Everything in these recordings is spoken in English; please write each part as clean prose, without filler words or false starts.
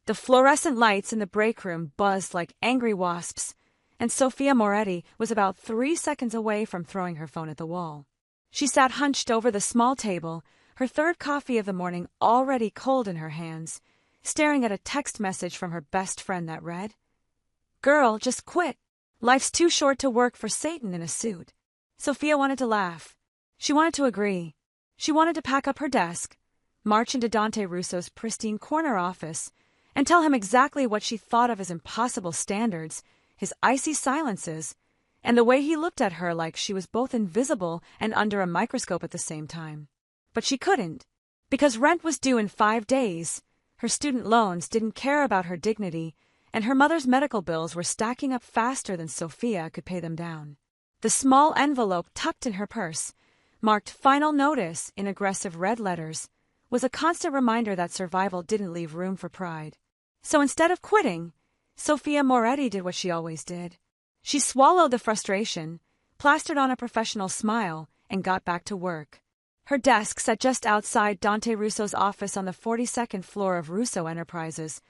The fluorescent lights in the break room buzzed like angry wasps, and Sofia Moretti was about 3 seconds away from throwing her phone at the wall. She sat hunched over the small table, her third coffee of the morning already cold in her hands, staring at a text message from her best friend that read, "Girl, just quit. Life's too short to work for Satan in a suit." Sofia wanted to laugh. She wanted to agree. She wanted to pack up her desk, march into Dante Russo's pristine corner office, and tell him exactly what she thought of his impossible standards, his icy silences, and the way he looked at her like she was both invisible and under a microscope at the same time. But she couldn't, because rent was due in 5 days, her student loans didn't care about her dignity, and her mother's medical bills were stacking up faster than Sofia could pay them down. The small envelope tucked in her purse, marked "Final Notice" in aggressive red letters, was a constant reminder that survival didn't leave room for pride. So instead of quitting, Sofia Moretti did what she always did. She swallowed the frustration, plastered on a professional smile, and got back to work. Her desk sat just outside Dante Russo's office on the 42nd floor of Russo Enterprises,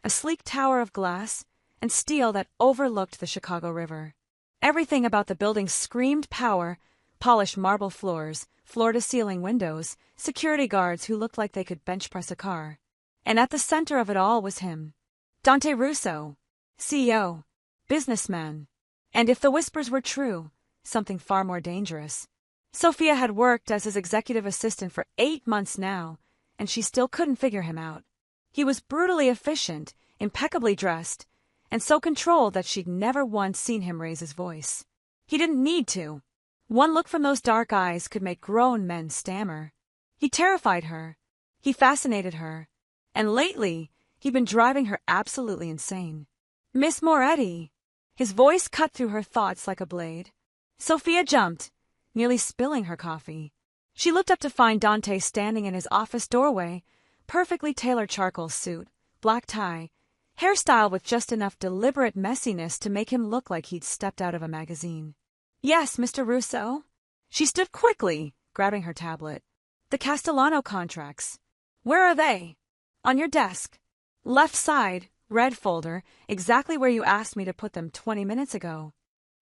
a sleek tower of glass and steel that overlooked the Chicago River. Everything about the building screamed power: polished marble floors, floor-to-ceiling windows, security guards who looked like they could bench press a car. And at the center of it all was him, Dante Russo, CEO, businessman. And if the whispers were true, something far more dangerous. Sofia had worked as his executive assistant for 8 months now, and she still couldn't figure him out. He was brutally efficient, impeccably dressed, and so controlled that she'd never once seen him raise his voice. He didn't need to. One look from those dark eyes could make grown men stammer. He terrified her. He fascinated her. And lately, he'd been driving her absolutely insane. "Miss Moretti." His voice cut through her thoughts like a blade. Sofia jumped, nearly spilling her coffee. She looked up to find Dante standing in his office doorway, perfectly tailored charcoal suit, black tie, hairstyle with just enough deliberate messiness to make him look like he'd stepped out of a magazine. "Yes, Mr. Russo." She stood quickly, grabbing her tablet. "The Castellano contracts. Where are they?" "On your desk. Left side, red folder, exactly where you asked me to put them 20 minutes ago."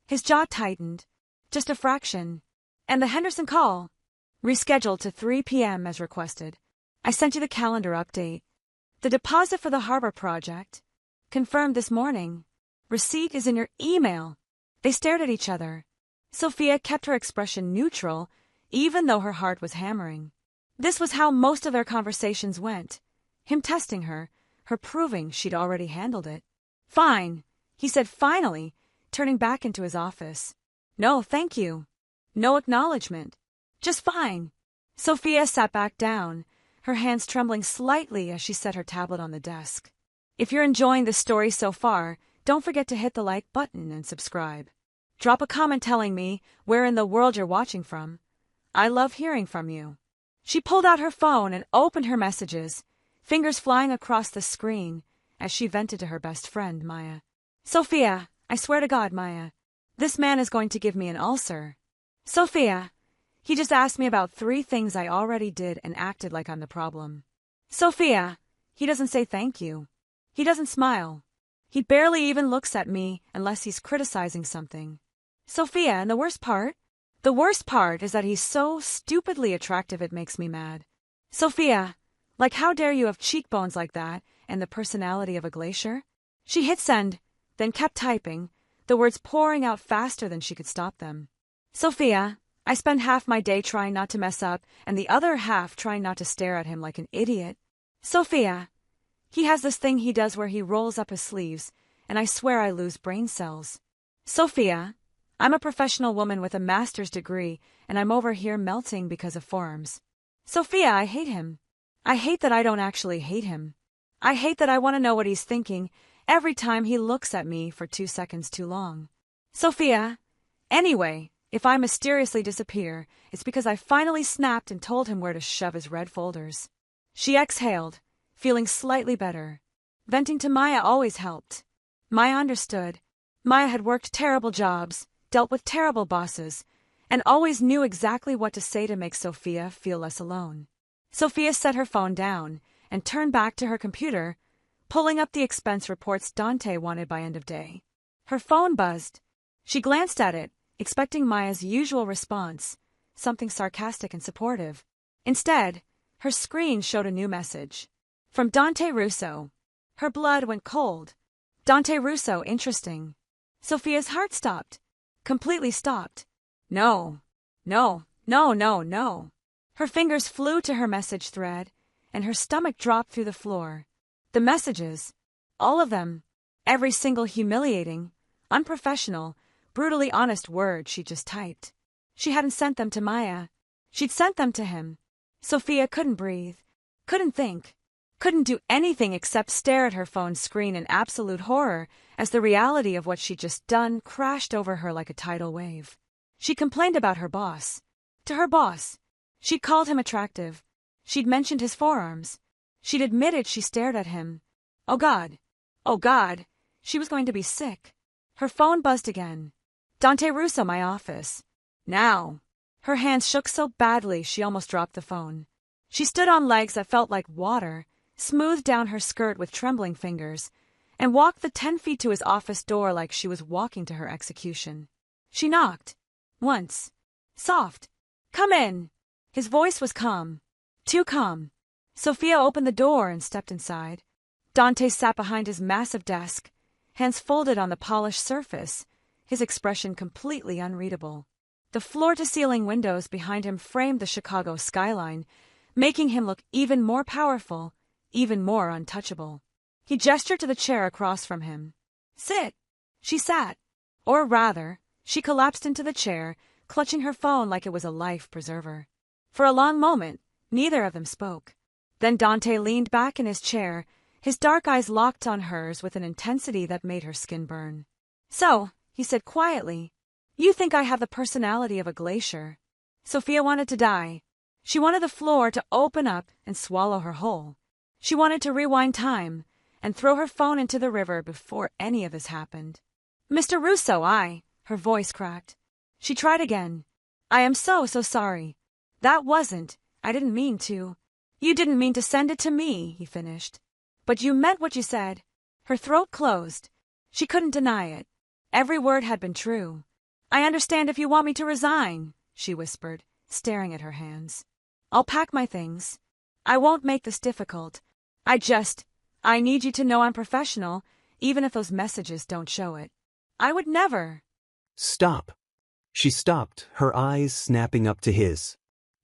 His jaw tightened. Just a fraction. "And the Henderson call?" "Rescheduled to 3 p.m. as requested. I sent you the calendar update. The deposit for the harbor project. Confirmed this morning. Receipt is in your email." They stared at each other. Sofia kept her expression neutral, even though her heart was hammering. This was how most of their conversations went. Him testing her proving she'd already handled it. "Fine," he said finally, turning back into his office. "No, thank you. No acknowledgement. Just fine." Sofia sat back down, her hands trembling slightly as she set her tablet on the desk. If you're enjoying the story so far, don't forget to hit the like button and subscribe. Drop a comment telling me where in the world you're watching from. I love hearing from you. She pulled out her phone and opened her messages, fingers flying across the screen as she vented to her best friend, Maya. "Sofia, I swear to God, Maya, this man is going to give me an ulcer. Sofia, he just asked me about 3 things I already did and acted like I'm the problem. Sofia, he doesn't say thank you. He doesn't smile. He barely even looks at me unless he's criticizing something. Sofia, and the worst part is that he's so stupidly attractive it makes me mad. Sofia, like how dare you have cheekbones like that and the personality of a glacier?" She hit send, then kept typing, the words pouring out faster than she could stop them. "Sofia, I spend half my day trying not to mess up and the other half trying not to stare at him like an idiot. Sofia, he has this thing he does where he rolls up his sleeves, and I swear I lose brain cells. Sofia, I'm a professional woman with a master's degree, and I'm over here melting because of forms. Sofia, I hate him. I hate that I don't actually hate him. I hate that I want to know what he's thinking every time he looks at me for 2 seconds too long. Sofia, anyway, if I mysteriously disappear, it's because I finally snapped and told him where to shove his red folders." She exhaled, feeling slightly better. Venting to Maya always helped. Maya understood. Maya had worked terrible jobs, dealt with terrible bosses, and always knew exactly what to say to make Sofia feel less alone. Sofia set her phone down and turned back to her computer, pulling up the expense reports Dante wanted by end of day. Her phone buzzed. She glanced at it, expecting Maya's usual response, something sarcastic and supportive. Instead, her screen showed a new message. From Dante Russo. Her blood went cold. Dante Russo, interesting. Sofia's heart stopped. Completely stopped. No. No. No, no, no. Her fingers flew to her message thread, and her stomach dropped through the floor. The messages, all of them, every single humiliating, unprofessional, brutally honest word she just typed. She hadn't sent them to Maya. She'd sent them to him. Sofia couldn't breathe, couldn't think, couldn't do anything except stare at her phone's screen in absolute horror as the reality of what she'd just done crashed over her like a tidal wave. She complained about her boss. To her boss. She'd called him attractive. She'd mentioned his forearms. She'd admitted she stared at him. Oh God. Oh God. She was going to be sick. Her phone buzzed again. Dante Russo, my office. Now. Her hands shook so badly she almost dropped the phone. She stood on legs that felt like water, smoothed down her skirt with trembling fingers, and walked the 10 feet to his office door like she was walking to her execution. She knocked. Once. Soft. Come in. His voice was calm. Too calm. Sofia opened the door and stepped inside. Dante sat behind his massive desk, hands folded on the polished surface, his expression completely unreadable. The floor-to-ceiling windows behind him framed the Chicago skyline, making him look even more powerful, even more untouchable. He gestured to the chair across from him. Sit. She sat. Or rather, she collapsed into the chair, clutching her phone like it was a life preserver. For a long moment, neither of them spoke. Then Dante leaned back in his chair, his dark eyes locked on hers with an intensity that made her skin burn. So, he said quietly, you think I have the personality of a glacier. Sofia wanted to die. She wanted the floor to open up and swallow her whole. She wanted to rewind time and throw her phone into the river before any of this happened. Mr. Russo, her voice cracked. She tried again. I am so sorry. I didn't mean to. You didn't mean to send it to me, he finished. But you meant what you said. Her throat closed. She couldn't deny it. Every word had been true. I understand if you want me to resign, she whispered, staring at her hands. I'll pack my things. I won't make this difficult. I need you to know I'm professional, even if those messages don't show it. I would never. Stop. She stopped, her eyes snapping up to his.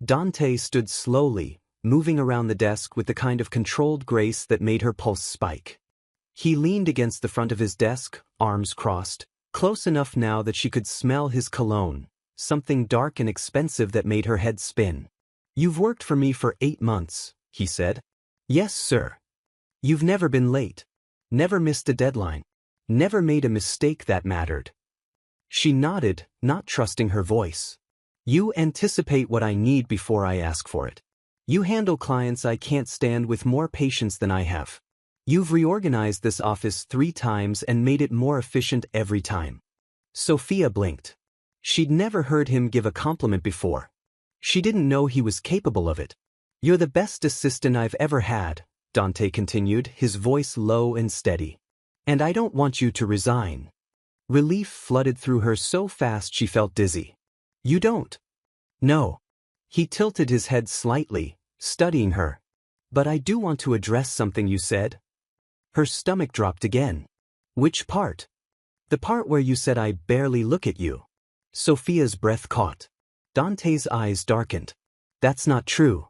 Dante stood slowly, moving around the desk with the kind of controlled grace that made her pulse spike. He leaned against the front of his desk, arms crossed, close enough now that she could smell his cologne, something dark and expensive that made her head spin. You've worked for me for 8 months, he said. Yes, sir. You've never been late. Never missed a deadline. Never made a mistake that mattered. She nodded, not trusting her voice. You anticipate what I need before I ask for it. You handle clients I can't stand with more patience than I have. You've reorganized this office 3 times and made it more efficient every time. Sofia blinked. She'd never heard him give a compliment before. She didn't know he was capable of it. You're the best assistant I've ever had, Dante continued, his voice low and steady. And I don't want you to resign. Relief flooded through her so fast she felt dizzy. You don't? No. He tilted his head slightly, studying her. But I do want to address something you said. Her stomach dropped again. Which part? The part where you said I barely look at you. Sofia's breath caught. Dante's eyes darkened. That's not true.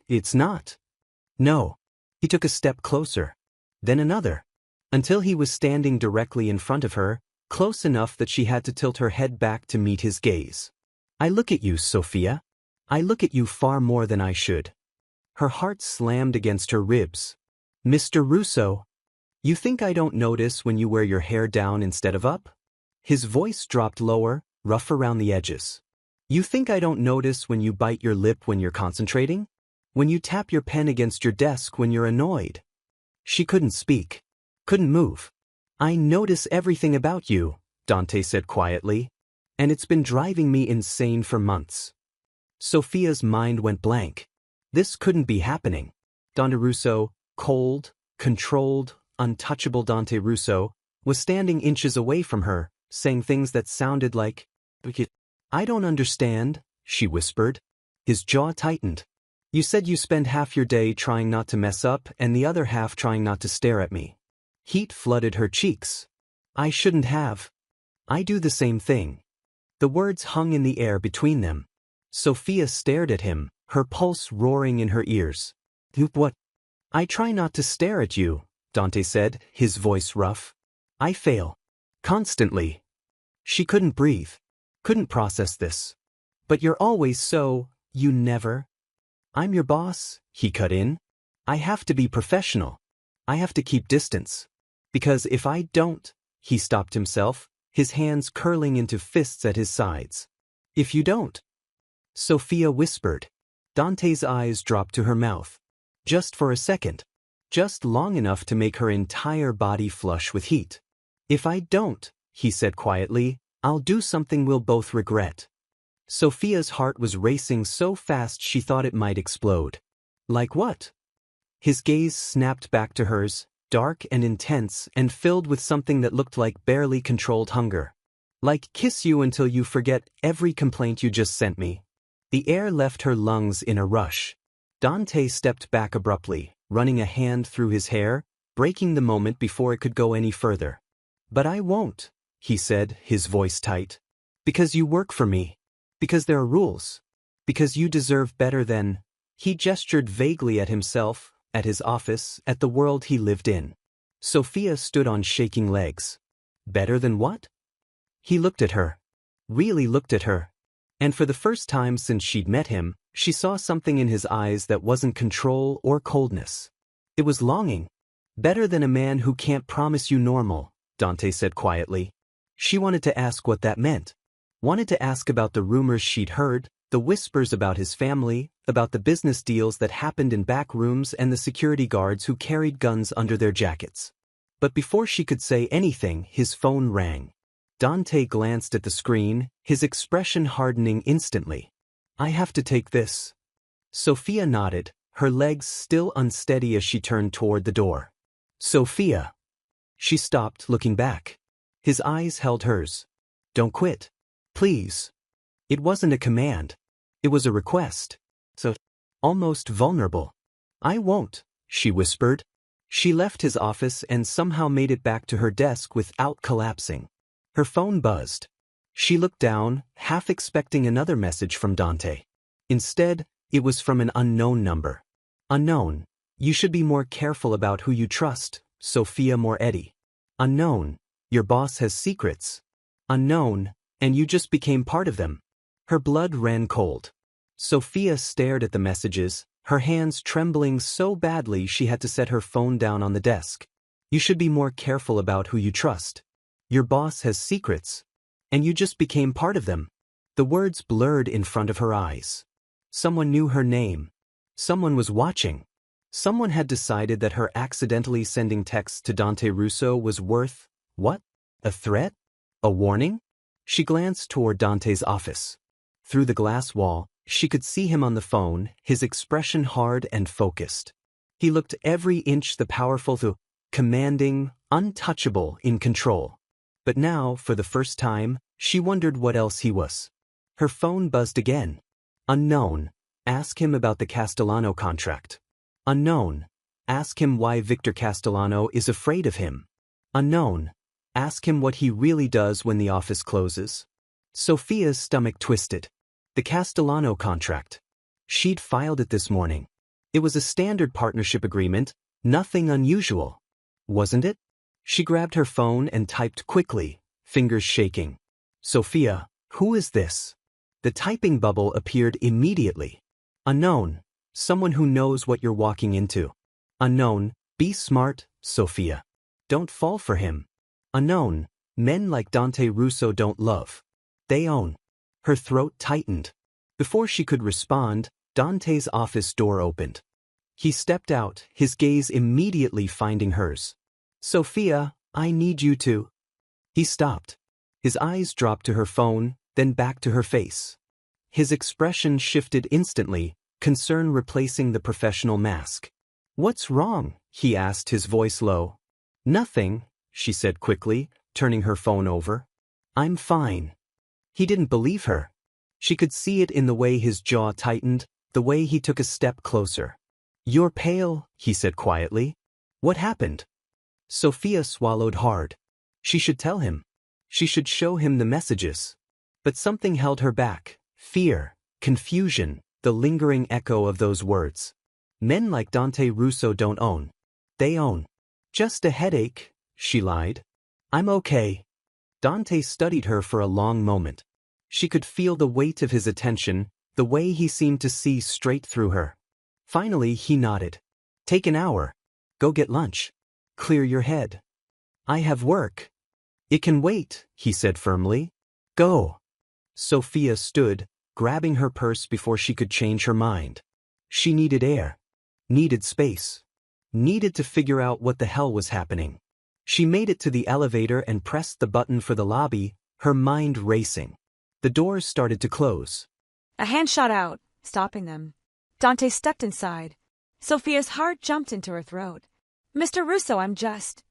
It's not. No. He took a step closer. Then another. Until he was standing directly in front of her, close enough that she had to tilt her head back to meet his gaze. I look at you, Sofia. I look at you far more than I should. Her heart slammed against her ribs. Mr. Russo, you think I don't notice when you wear your hair down instead of up? His voice dropped lower, rough around the edges. You think I don't notice when you bite your lip when you're concentrating? When you tap your pen against your desk when you're annoyed? She couldn't speak. Couldn't move. I notice everything about you, Dante said quietly. And it's been driving me insane for months. Sofia's mind went blank. This couldn't be happening. Dante Russo, cold, controlled, untouchable Dante Russo, was standing inches away from her, saying things that sounded like, "I don't understand," she whispered. His jaw tightened. "You said you spend half your day trying not to mess up and the other half trying not to stare at me." Heat flooded her cheeks. "I shouldn't have. I do the same thing." The words hung in the air between them. Sofia stared at him, her pulse roaring in her ears. "What?" "I try not to stare at you," Dante said, his voice rough. "I fail. Constantly." She couldn't breathe. Couldn't process this. "But you're always so, you never." "I'm your boss," he cut in. "I have to be professional. I have to keep distance. Because if I don't," he stopped himself, his hands curling into fists at his sides. "If you don't." Sofia whispered. Dante's eyes dropped to her mouth. Just for a second. Just long enough to make her entire body flush with heat. "If I don't," he said quietly, "I'll do something we'll both regret." Sofia's heart was racing so fast she thought it might explode. "Like what?" His gaze snapped back to hers, dark and intense and filled with something that looked like barely controlled hunger. "Like kiss you until you forget every complaint you just sent me." The air left her lungs in a rush. Dante stepped back abruptly, running a hand through his hair, breaking the moment before it could go any further. "But I won't," he said, his voice tight. "Because you work for me. Because there are rules. Because you deserve better than—" He gestured vaguely at himself, at his office, at the world he lived in. Sofia stood on shaking legs. Better than what? He looked at her. Really looked at her. And for the first time since she'd met him, she saw something in his eyes that wasn't control or coldness. It was longing. "Better than a man who can't promise you normal," Dante said quietly. She wanted to ask what that meant. Wanted to ask about the rumors she'd heard, the whispers about his family, about the business deals that happened in back rooms and the security guards who carried guns under their jackets. But before she could say anything, his phone rang. Dante glanced at the screen, his expression hardening instantly. "I have to take this." Sofia nodded, her legs still unsteady as she turned toward the door. "Sofia." She stopped, looking back. His eyes held hers. "Don't quit. Please." It wasn't a command. It was a request. So, almost vulnerable. "I won't," she whispered. She left his office and somehow made it back to her desk without collapsing. Her phone buzzed. She looked down, half expecting another message from Dante. Instead, it was from an unknown number. "Unknown. You should be more careful about who you trust, Sofia Moretti." "Unknown. Your boss has secrets." "Unknown. And you just became part of them." Her blood ran cold. Sofia stared at the messages, her hands trembling so badly she had to set her phone down on the desk. "You should be more careful about who you trust. Your boss has secrets. And you just became part of them." The words blurred in front of her eyes. Someone knew her name. Someone was watching. Someone had decided that her accidentally sending texts to Dante Russo was worth, what? A threat? A warning? She glanced toward Dante's office. Through the glass wall, she could see him on the phone, his expression hard and focused. He looked every inch the powerful, commanding, untouchable, in control. But now, for the first time, she wondered what else he was. Her phone buzzed again. "Unknown. Ask him about the Castellano contract." "Unknown. Ask him why Victor Castellano is afraid of him." "Unknown. Ask him what he really does when the office closes." Sofia's stomach twisted. The Castellano contract. She'd filed it this morning. It was a standard partnership agreement, nothing unusual. Wasn't it? She grabbed her phone and typed quickly, fingers shaking. "Sofia, who is this?" The typing bubble appeared immediately. "Unknown. Someone who knows what you're walking into." "Unknown. Be smart, Sofia. Don't fall for him." "Unknown. Men like Dante Russo don't love. They own." Her throat tightened. Before she could respond, Dante's office door opened. He stepped out, his gaze immediately finding hers. "Sofia, I need you to—" He stopped. His eyes dropped to her phone, then back to her face. His expression shifted instantly, concern replacing the professional mask. What's wrong? He asked, his voice low. Nothing, she said quickly, turning her phone over. I'm fine. He didn't believe her. She could see it in the way his jaw tightened, the way he took a step closer. You're pale, he said quietly. What happened? Sofia swallowed hard. She should tell him. She should show him the messages. But something held her back. Fear, confusion, the lingering echo of those words. Men like Dante Russo don't own. They own. Just a headache, she lied. I'm okay. Dante studied her for a long moment. She could feel the weight of his attention, the way he seemed to see straight through her. Finally he nodded. Take an hour. Go get lunch. Clear your head. I have work. It can wait, he said firmly. Go. Sofia stood, grabbing her purse before she could change her mind. She needed air. Needed space. Needed to figure out what the hell was happening. She made it to the elevator and pressed the button for the lobby, her mind racing. The doors started to close. A hand shot out, stopping them. Dante stepped inside. Sofia's heart jumped into her throat. Mr. Russo, I'm just...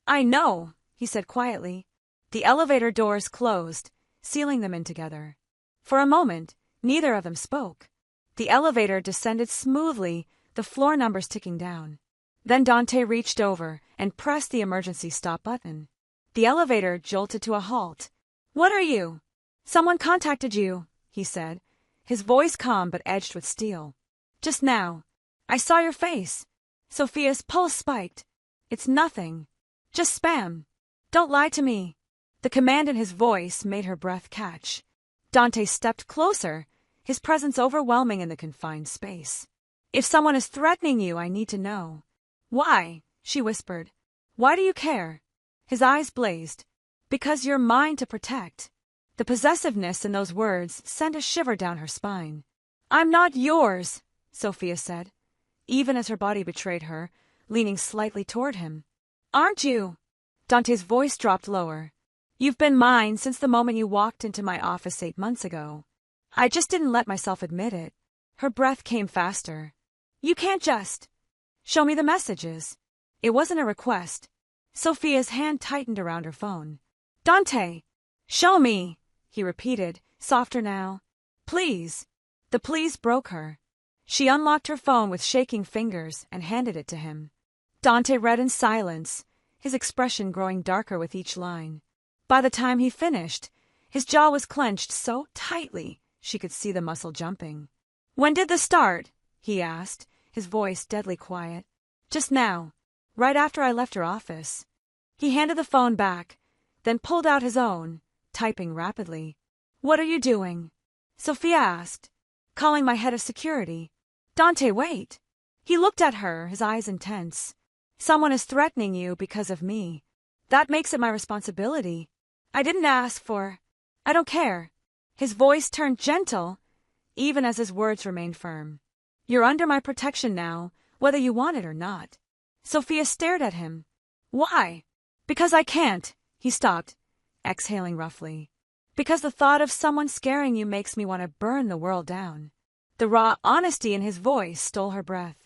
I know, he said quietly. The elevator doors closed, sealing them in together. For a moment, neither of them spoke. The elevator descended smoothly, the floor numbers ticking down. Then Dante reached over and pressed the emergency stop button. The elevator jolted to a halt. What are you? Someone contacted you, he said, his voice calm but edged with steel. Just now. I saw your face. Sofia's pulse spiked. It's nothing. Just spam. Don't lie to me. The command in his voice made her breath catch. Dante stepped closer, his presence overwhelming in the confined space. If someone is threatening you, I need to know. Why? She whispered. Why do you care? His eyes blazed. Because you're mine to protect. The possessiveness in those words sent a shiver down her spine. I'm not yours, Sofia said, even as her body betrayed her, leaning slightly toward him. Aren't you? Dante's voice dropped lower. You've been mine since the moment you walked into my office 8 months ago. I just didn't let myself admit it. Her breath came faster. You can't just... Show me the messages. It wasn't a request. Sofia's hand tightened around her phone. Dante! Show me, he repeated, softer now. Please. The please broke her. She unlocked her phone with shaking fingers and handed it to him. Dante read in silence, his expression growing darker with each line. By the time he finished, his jaw was clenched so tightly she could see the muscle jumping. When did this start? He asked, his voice deadly quiet. Just now, right after I left your office. He handed the phone back, then pulled out his own, typing rapidly. What are you doing? Sofia asked. Calling my head of security. Dante, wait. He looked at her, his eyes intense. Someone is threatening you because of me. That makes it my responsibility. I didn't ask for... I don't care. His voice turned gentle, even as his words remained firm. You're under my protection now, whether you want it or not. Sofia stared at him. Why? Because I can't. He stopped, exhaling roughly. Because the thought of someone scaring you makes me want to burn the world down. The raw honesty in his voice stole her breath.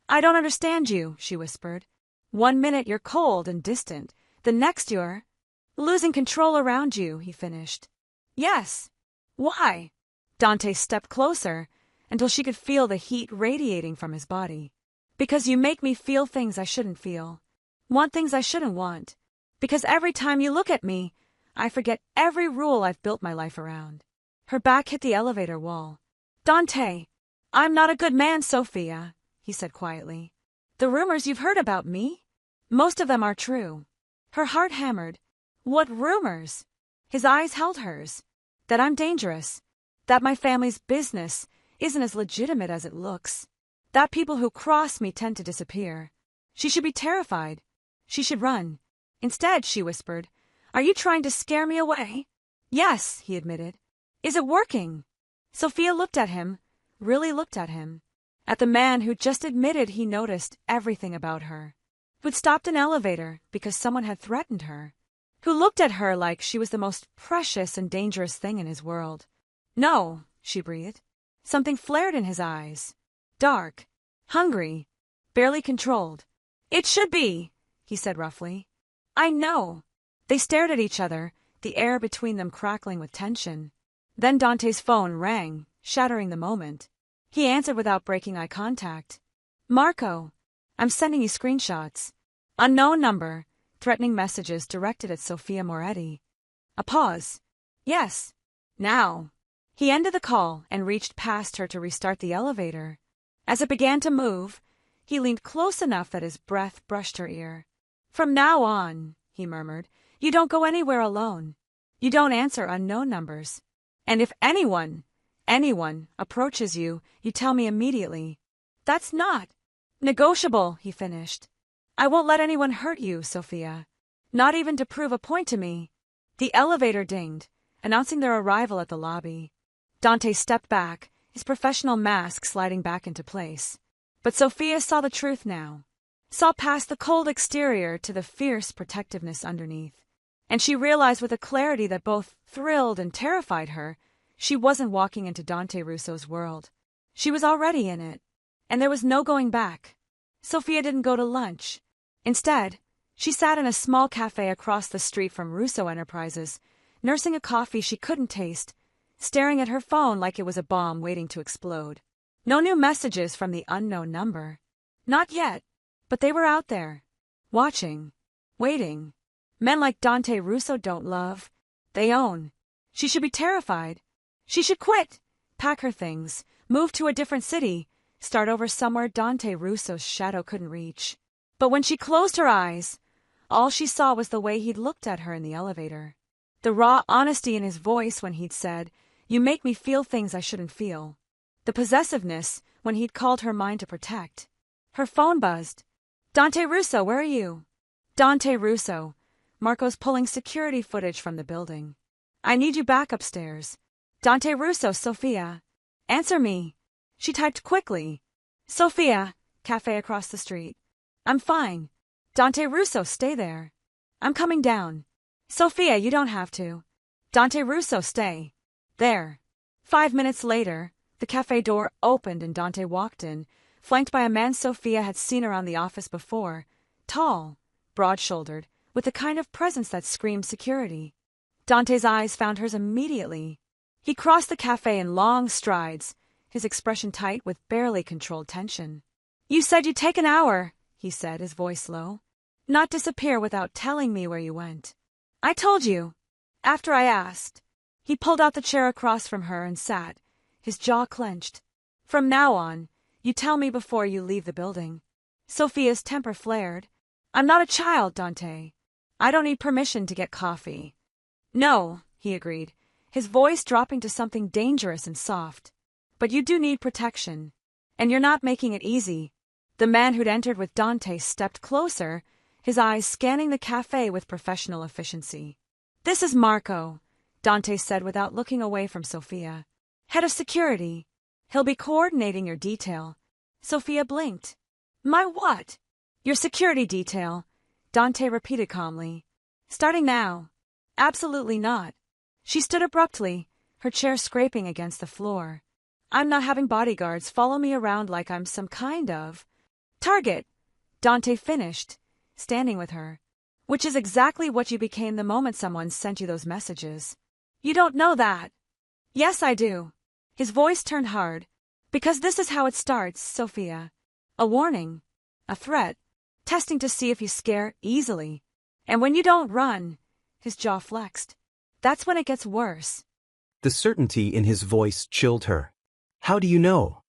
I don't understand you, she whispered. 1 minute you're cold and distant. The next you're... losing control around you, he finished. Yes. Why? Dante stepped closer until she could feel the heat radiating from his body. Because you make me feel things I shouldn't feel. Want things I shouldn't want. Because every time you look at me, I forget every rule I've built my life around. Her back hit the elevator wall. Dante, I'm not a good man, Sofia, he said quietly. The rumors you've heard about me? Most of them are true. Her heart hammered. What rumors? His eyes held hers. That I'm dangerous. That my family's business isn't as legitimate as it looks. That people who cross me tend to disappear. She should be terrified. She should run. Instead, she whispered, Are you trying to scare me away? Yes, he admitted. Is it working? Sofia looked at him, really looked at him. At the man who just admitted he noticed everything about her. Who'd stopped an elevator because someone had threatened her. Who looked at her like she was the most precious and dangerous thing in his world. No, she breathed. Something flared in his eyes. Dark. Hungry. barely controlled. "It should be," he said roughly. "I know." They stared at each other, the air between them crackling with tension. Then Dante's phone rang, shattering the moment. He answered without breaking eye contact. "Marco, I'm sending you screenshots. Unknown number, threatening messages directed at Sofia Moretti." A pause. "Yes. Now." He ended the call and reached past her to restart the elevator. As it began to move, he leaned close enough that his breath brushed her ear. "From now on," he murmured, "you don't go anywhere alone. You don't answer unknown numbers. And if anyone approaches you, you tell me immediately." "That's not negotiable," he finished. "I won't let anyone hurt you, Sofia. Not even to prove a point to me." The elevator dinged, announcing their arrival at the lobby. Dante stepped back, his professional mask sliding back into place. But Sofia saw the truth now. Saw past the cold exterior to the fierce protectiveness underneath. And she realized with a clarity that both thrilled and terrified her, she wasn't walking into Dante Russo's world. She was already in it. And there was no going back. Sofia didn't go to lunch. Instead, she sat in a small cafe across the street from Russo Enterprises, nursing a coffee she couldn't taste, staring at her phone like it was a bomb waiting to explode. No new messages from the unknown number. Not yet, but they were out there. Watching. Waiting. Men like Dante Russo don't love. They own. She should be terrified. She should quit. Pack her things. Move to a different city. Start over somewhere Dante Russo's shadow couldn't reach. But when she closed her eyes, all she saw was the way he'd looked at her in the elevator. The raw honesty in his voice when he'd said, "You make me feel things I shouldn't feel." The possessiveness when he'd called her mine to protect. Her phone buzzed. "Dante Russo, where are you?" "Dante Russo. Marco's pulling security footage from the building. I need you back upstairs." "Dante Russo, Sofia. Answer me." She typed quickly. "Sofia, cafe across the street. I'm fine. Dante Russo, stay there. I'm coming down." "Sofia, you don't have to." "Dante Russo, stay. There." 5 minutes later, the cafe door opened and Dante walked in, flanked by a man Sofia had seen around the office before. Tall, broad-shouldered, with the kind of presence that screamed security. Dante's eyes found hers immediately. He crossed the cafe in long strides, his expression tight with barely controlled tension. "You said you'd take an hour," he said, his voice low. "Not disappear without telling me where you went." "I told you. After I asked." He pulled out the chair across from her and sat, his jaw clenched. "From now on, you tell me before you leave the building." Sofia's temper flared. "I'm not a child, Dante. I don't need permission to get coffee." "No," he agreed, his voice dropping to something dangerous and soft. "But you do need protection. And you're not making it easy." The man who'd entered with Dante stepped closer, his eyes scanning the cafe with professional efficiency. "This is Marco," Dante said without looking away from Sofia. "Head of security. He'll be coordinating your detail." Sofia blinked. "My what?" "Your security detail," Dante repeated calmly. "Starting now." "Absolutely not." She stood abruptly, her chair scraping against the floor. "I'm not having bodyguards follow me around like I'm some kind of target," Dante finished, standing with her. "Which is exactly what you became the moment someone sent you those messages." "You don't know that." "Yes, I do." His voice turned hard. "Because this is how it starts, Sofia. A warning. A threat. Testing to see if you scare easily. And when you don't run," his jaw flexed, "that's when it gets worse." The certainty in his voice chilled her. "How do you know?"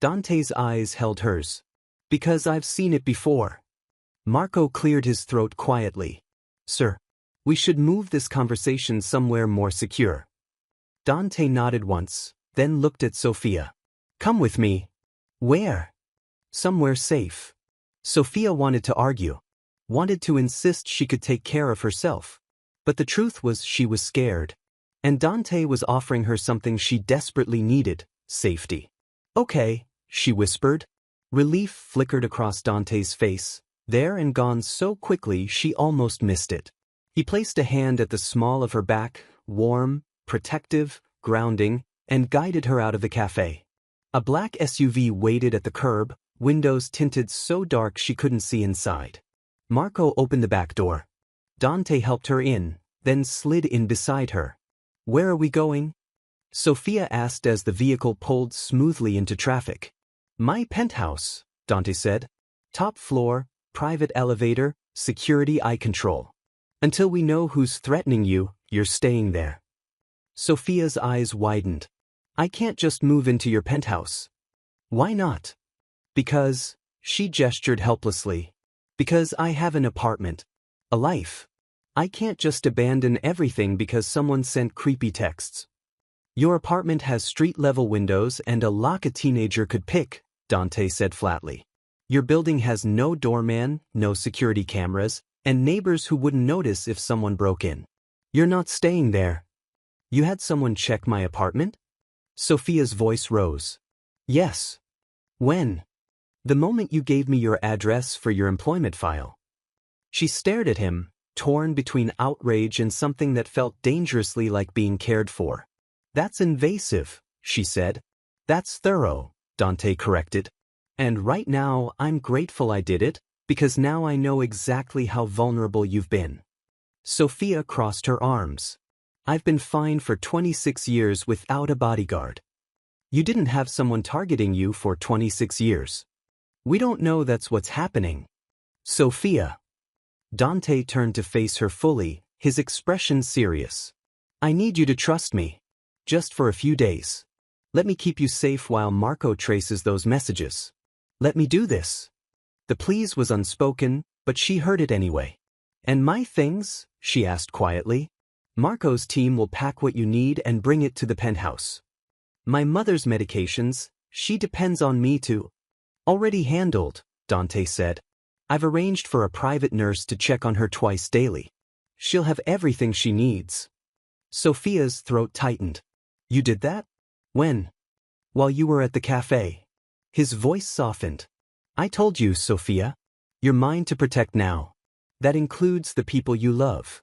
Dante's eyes held hers. "Because I've seen it before." Marco cleared his throat quietly. "Sir, we should move this conversation somewhere more secure." Dante nodded once, then looked at Sofia. "Come with me." "Where?" "Somewhere safe." Sofia wanted to argue. Wanted to insist she could take care of herself. But the truth was she was scared. And Dante was offering her something she desperately needed, safety. "Okay," she whispered. Relief flickered across Dante's face, there and gone so quickly she almost missed it. He placed a hand at the small of her back, warm, protective, grounding, and guided her out of the cafe. A black SUV waited at the curb, windows tinted so dark she couldn't see inside. Marco opened the back door. Dante helped her in, then slid in beside her. "Where are we going?" Sofia asked as the vehicle pulled smoothly into traffic. "My penthouse," Dante said. "Top floor, private elevator, security eye control. Until we know who's threatening you, you're staying there." Sofia's eyes widened. "I can't just move into your penthouse." "Why not?" "Because," she gestured helplessly. "Because I have an apartment. A life. I can't just abandon everything because someone sent creepy texts." "Your apartment has street-level windows and a lock a teenager could pick," Dante said flatly. "Your building has no doorman, no security cameras, and neighbors who wouldn't notice if someone broke in. You're not staying there." "You had someone check my apartment?" Sofia's voice rose. "Yes." "When?" "The moment you gave me your address for your employment file." She stared at him, torn between outrage and something that felt dangerously like being cared for. "That's invasive," she said. "That's thorough," Dante corrected. "And right now I'm grateful I did it, because now I know exactly how vulnerable you've been." Sofia crossed her arms. "I've been fine for 26 years without a bodyguard." "You didn't have someone targeting you for 26 years. We don't know that's what's happening." "Sofia." Dante turned to face her fully, his expression serious. "I need you to trust me. Just for a few days. Let me keep you safe while Marco traces those messages. Let me do this." The please was unspoken, but she heard it anyway. "And my things?" she asked quietly. "Marco's team will pack what you need and bring it to the penthouse. My mother's medications, she depends on me to." "Already handled," Dante said. "I've arranged for a private nurse to check on her twice daily. She'll have everything she needs." Sofia's throat tightened. "You did that? When?" "While you were at the cafe." His voice softened. "I told you, Sofia. You're mine to protect now. That includes the people you love."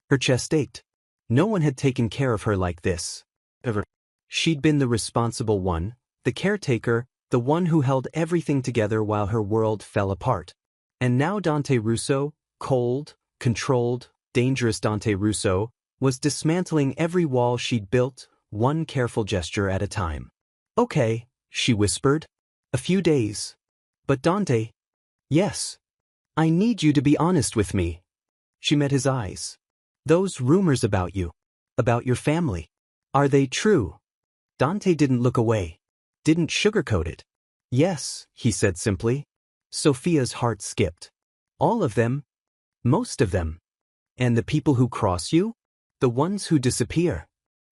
Her chest ached. No one had taken care of her like this. Ever. She'd been the responsible one, the caretaker, the one who held everything together while her world fell apart. And now Dante Russo, cold, controlled, dangerous Dante Russo, was dismantling every wall she'd built, one careful gesture at a time. "Okay," she whispered. "A few days." "But Dante." "Yes. I need you to be honest with me." She met his eyes. "Those rumors about you, about your family, are they true?" Dante didn't look away, didn't sugarcoat it. "Yes," he said simply. Sofia's heart skipped. "All of them? Most of them? And the people who cross you? The ones who disappear?"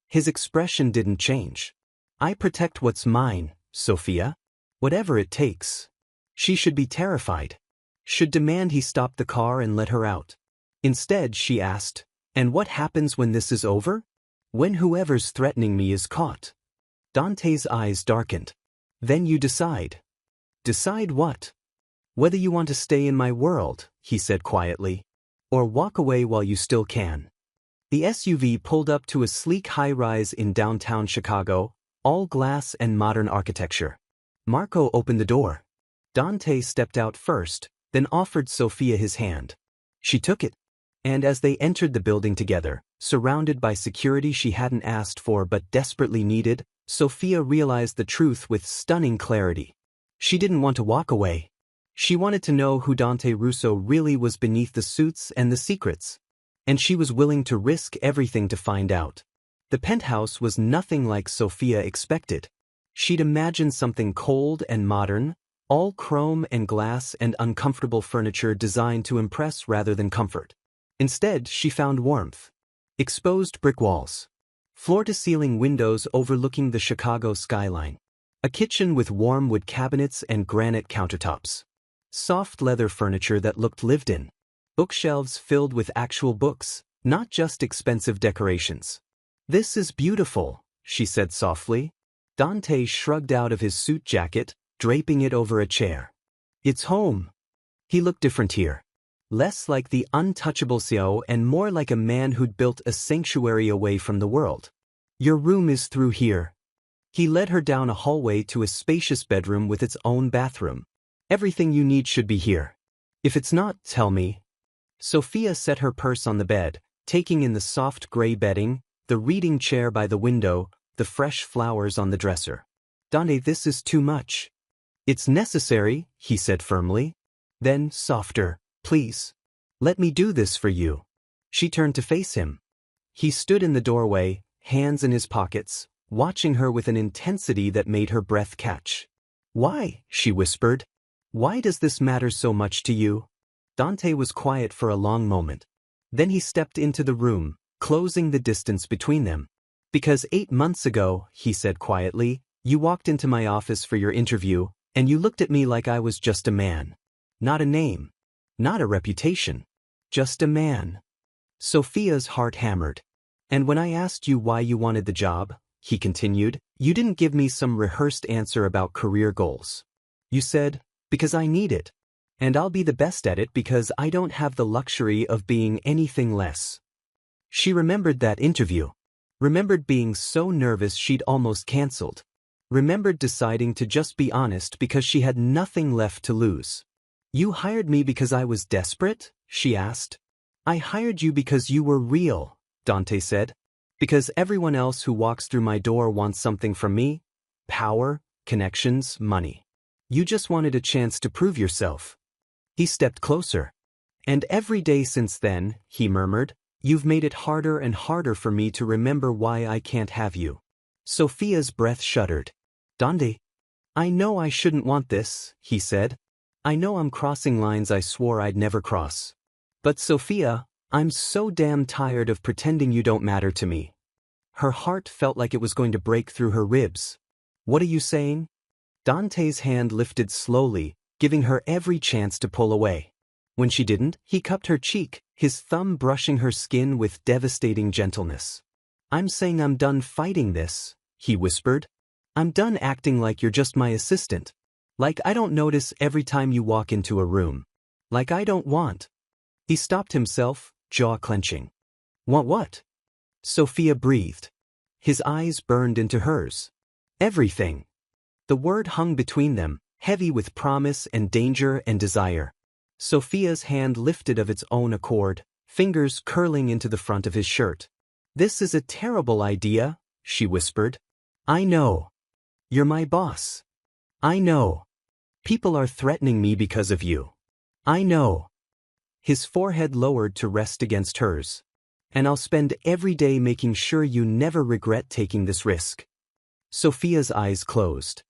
His expression didn't change. "I protect what's mine, Sofia. Whatever it takes." She should be terrified. Should demand he stop the car and let her out. Instead, she asked, "And what happens when this is over? When whoever's threatening me is caught?" Dante's eyes darkened. "Then you decide." "Decide what?" "Whether you want to stay in my world," he said quietly, "or walk away while you still can." The SUV pulled up to a sleek high-rise in downtown Chicago, all glass and modern architecture. Marco opened the door. Dante stepped out first, then offered Sofia his hand. She took it. And as they entered the building together, surrounded by security she hadn't asked for but desperately needed, Sofia realized the truth with stunning clarity. She didn't want to walk away. She wanted to know who Dante Russo really was beneath the suits and the secrets. And she was willing to risk everything to find out. The penthouse was nothing like Sofia expected. She'd imagined something cold and modern, all chrome and glass and uncomfortable furniture designed to impress rather than comfort. Instead, she found warmth. Exposed brick walls. Floor-to-ceiling windows overlooking the Chicago skyline. A kitchen with warm wood cabinets and granite countertops. Soft leather furniture that looked lived in. Bookshelves filled with actual books, not just expensive decorations. "This is beautiful," she said softly. Dante shrugged out of his suit jacket, draping it over a chair. "It's home." He looked different here. Less like the untouchable CEO and more like a man who'd built a sanctuary away from the world. "Your room is through here." He led her down a hallway to a spacious bedroom with its own bathroom. Everything you need should be here. If it's not, tell me. Sofia set her purse on the bed, taking in the soft gray bedding, the reading chair by the window, the fresh flowers on the dresser. Dante, this is too much. It's necessary, he said firmly. Then, softer, please. Let me do this for you. She turned to face him. He stood in the doorway, hands in his pockets, watching her with an intensity that made her breath catch. Why? She whispered. Why does this matter so much to you? Dante was quiet for a long moment. Then he stepped into the room, closing the distance between them. Because 8 months ago, he said quietly, you walked into my office for your interview, and you looked at me like I was just a man. Not a name. Not a reputation. Just a man. Sofia's heart hammered. And when I asked you why you wanted the job, he continued, you didn't give me some rehearsed answer about career goals. You said, because I need it. And I'll be the best at it because I don't have the luxury of being anything less. She remembered that interview. Remembered being so nervous she'd almost canceled. Remembered deciding to just be honest because she had nothing left to lose. You hired me because I was desperate? She asked. I hired you because you were real, Dante said. Because everyone else who walks through my door wants something from me. Power, connections, money. You just wanted a chance to prove yourself. He stepped closer. And every day since then, he murmured, you've made it harder and harder for me to remember why I can't have you. Sofia's breath shuddered. Dante, I know I shouldn't want this, he said. I know I'm crossing lines I swore I'd never cross. But Sofia, I'm so damn tired of pretending you don't matter to me. Her heart felt like it was going to break through her ribs. What are you saying? Dante's hand lifted slowly, giving her every chance to pull away. When she didn't, he cupped her cheek, his thumb brushing her skin with devastating gentleness. I'm saying I'm done fighting this, he whispered. I'm done acting like you're just my assistant. Like I don't notice every time you walk into a room. Like I don't want. He stopped himself, jaw clenching. Want what? Sofia breathed. His eyes burned into hers. Everything. The word hung between them, heavy with promise and danger and desire. Sofia's hand lifted of its own accord, fingers curling into the front of his shirt. This is a terrible idea, she whispered. I know. You're my boss. I know. People are threatening me because of you. I know. His forehead lowered to rest against hers. And I'll spend every day making sure you never regret taking this risk. Sofia's eyes closed.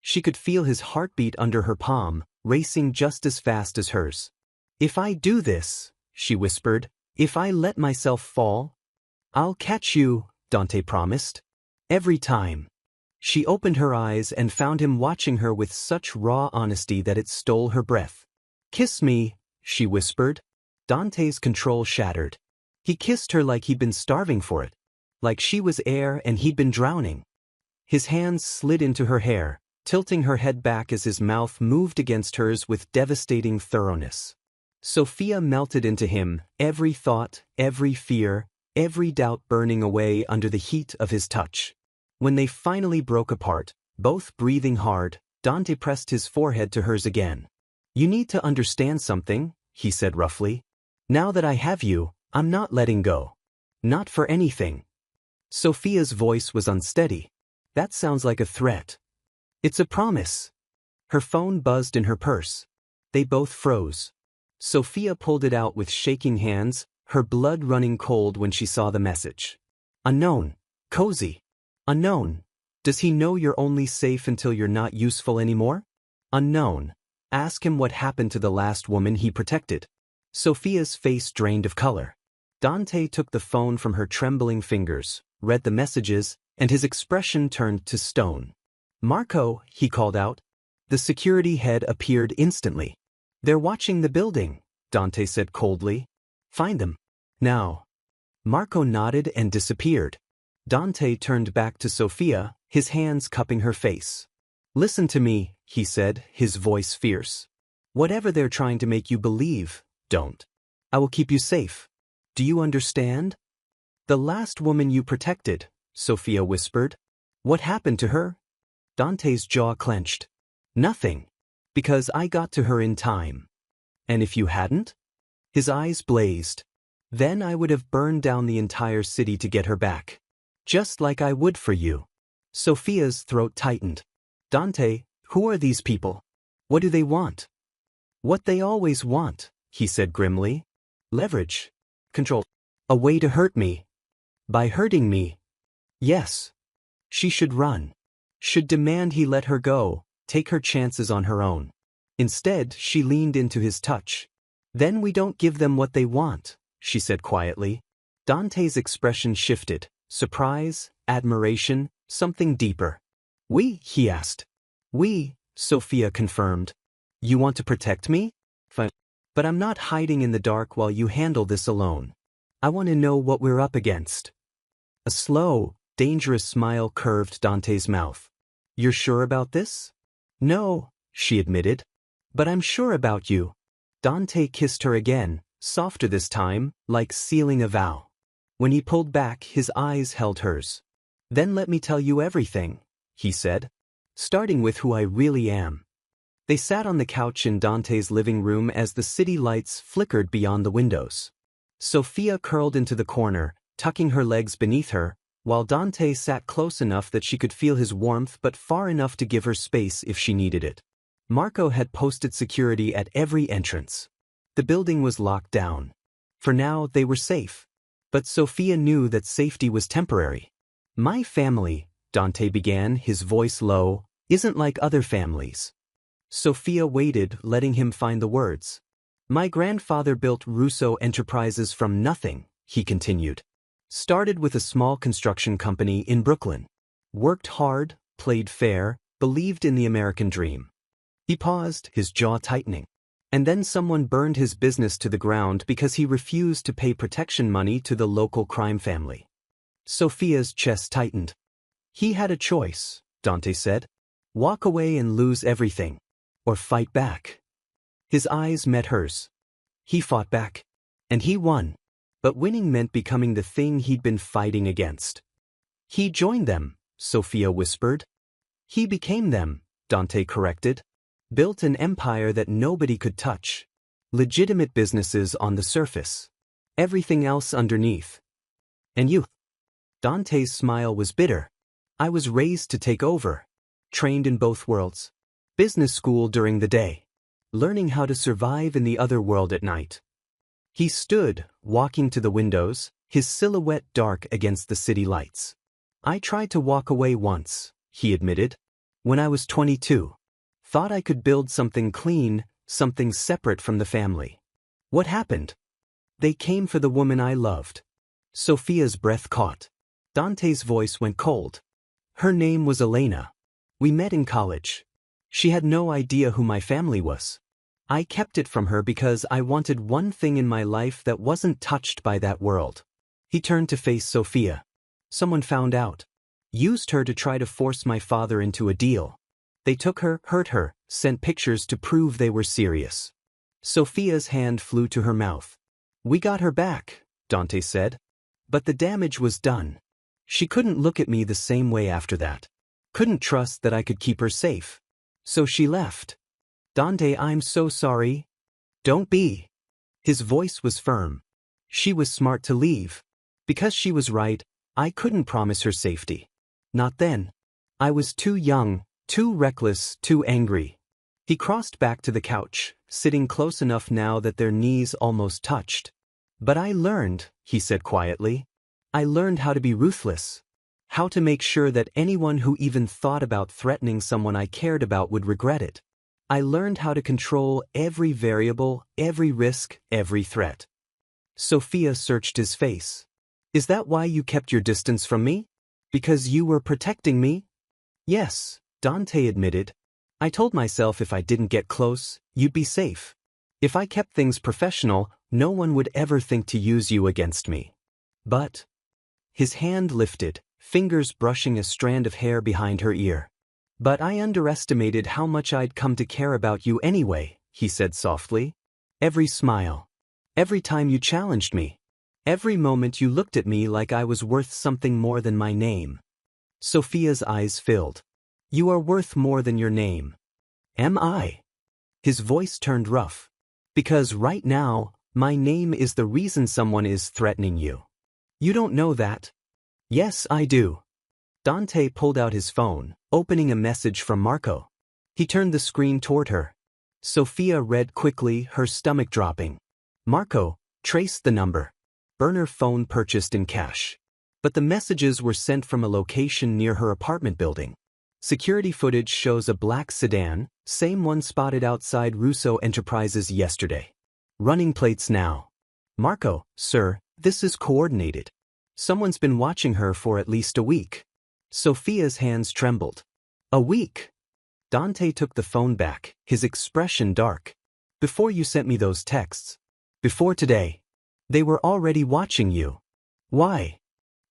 She could feel his heartbeat under her palm, racing just as fast as hers. If I do this, she whispered, if I let myself fall, I'll catch you, Dante promised. Every time. She opened her eyes and found him watching her with such raw honesty that it stole her breath. Kiss me, she whispered. Dante's control shattered. He kissed her like he'd been starving for it. Like she was air and he'd been drowning. His hands slid into her hair, tilting her head back as his mouth moved against hers with devastating thoroughness. Sofia melted into him, every thought, every fear, every doubt burning away under the heat of his touch. When they finally broke apart, both breathing hard, Dante pressed his forehead to hers again. You need to understand something, he said roughly. Now that I have you, I'm not letting go. Not for anything. Sofia's voice was unsteady. That sounds like a threat. It's a promise. Her phone buzzed in her purse. They both froze. Sofia pulled it out with shaking hands, her blood running cold when she saw the message. Unknown. Cozy. Unknown. Does he know you're only safe until you're not useful anymore? Unknown. Ask him what happened to the last woman he protected. Sofia's face drained of color. Dante took the phone from her trembling fingers, read the messages, and his expression turned to stone. Marco, he called out. The security head appeared instantly. They're watching the building, Dante said coldly. Find them. Now. Marco nodded and disappeared. Dante turned back to Sofia, his hands cupping her face. Listen to me, he said, his voice fierce. Whatever they're trying to make you believe, don't. I will keep you safe. Do you understand? The last woman you protected, Sofia whispered. What happened to her? Dante's jaw clenched. Nothing. Because I got to her in time. And if you hadn't? His eyes blazed. Then I would have burned down the entire city to get her back. Just like I would for you. Sofia's throat tightened. Dante, who are these people? What do they want? What they always want, he said grimly. Leverage. Control. A way to hurt me. By hurting me. Yes. She should run. Should demand he let her go, take her chances on her own. Instead, she leaned into his touch. Then we don't give them what they want, she said quietly. Dante's expression shifted. Surprise, admiration, something deeper. We, he asked. We, Sofia confirmed. You want to protect me? Fine. But I'm not hiding in the dark while you handle this alone. I want to know what we're up against. A slow, dangerous smile curved Dante's mouth. You're sure about this? No, she admitted. But I'm sure about you. Dante kissed her again, softer this time, like sealing a vow. When he pulled back, his eyes held hers. Then let me tell you everything, he said. Starting with who I really am. They sat on the couch in Dante's living room as the city lights flickered beyond the windows. Sofia curled into the corner, tucking her legs beneath her, while Dante sat close enough that she could feel his warmth but far enough to give her space if she needed it. Marco had posted security at every entrance. The building was locked down. For now, they were safe. But Sofia knew that safety was temporary. My family, Dante began, his voice low, isn't like other families. Sofia waited, letting him find the words. My grandfather built Russo Enterprises from nothing, he continued. Started with a small construction company in Brooklyn. Worked hard, played fair, believed in the American dream. He paused, his jaw tightening. And then someone burned his business to the ground because he refused to pay protection money to the local crime family. Sofia's chest tightened. He had a choice, Dante said. Walk away and lose everything. Or fight back. His eyes met hers. He fought back. And he won. But winning meant becoming the thing he'd been fighting against. He joined them, Sofia whispered. He became them, Dante corrected. Built an empire that nobody could touch. Legitimate businesses on the surface. Everything else underneath. And you? Dante's smile was bitter. I was raised to take over. Trained in both worlds. Business school during the day. Learning how to survive in the other world at night. He stood, walking to the windows, his silhouette dark against the city lights. I tried to walk away once, he admitted. When I was 22. Thought I could build something clean, something separate from the family. What happened? They came for the woman I loved. Sofia's breath caught. Dante's voice went cold. Her name was Elena. We met in college. She had no idea who my family was. I kept it from her because I wanted one thing in my life that wasn't touched by that world. He turned to face Sofia. Someone found out. Used her to try to force my father into a deal. They took her, hurt her, sent pictures to prove they were serious. Sofia's hand flew to her mouth. We got her back, Dante said. But the damage was done. She couldn't look at me the same way after that. Couldn't trust that I could keep her safe. So she left. Dante, I'm so sorry. Don't be. His voice was firm. She was smart to leave. Because she was right, I couldn't promise her safety. Not then. I was too young, too reckless, too angry. He crossed back to the couch, sitting close enough now that their knees almost touched. But I learned, he said quietly. I learned how to be ruthless. How to make sure that anyone who even thought about threatening someone I cared about would regret it. I learned how to control every variable, every risk, every threat. Sofia searched his face. Is that why you kept your distance from me? Because you were protecting me? Yes, Dante admitted. I told myself if I didn't get close, you'd be safe. If I kept things professional, no one would ever think to use you against me. But... His hand lifted, fingers brushing a strand of hair behind her ear. But I underestimated how much I'd come to care about you anyway, he said softly. Every smile. Every time you challenged me. Every moment you looked at me like I was worth something more than my name. Sofia's eyes filled. You are worth more than your name. Am I? His voice turned rough. Because right now, my name is the reason someone is threatening you. You don't know that? Yes, I do. Dante pulled out his phone, opening a message from Marco. He turned the screen toward her. Sofia read quickly, her stomach dropping. Marco, traced the number. Burner phone purchased in cash. But the messages were sent from a location near her apartment building. Security footage shows a black sedan, same one spotted outside Russo Enterprises yesterday. Running plates now. Marco, sir, this is coordinated. Someone's been watching her for at least a week. Sofia's hands trembled. A week? Dante took the phone back, his expression dark. Before you sent me those texts. Before today. They were already watching you. Why?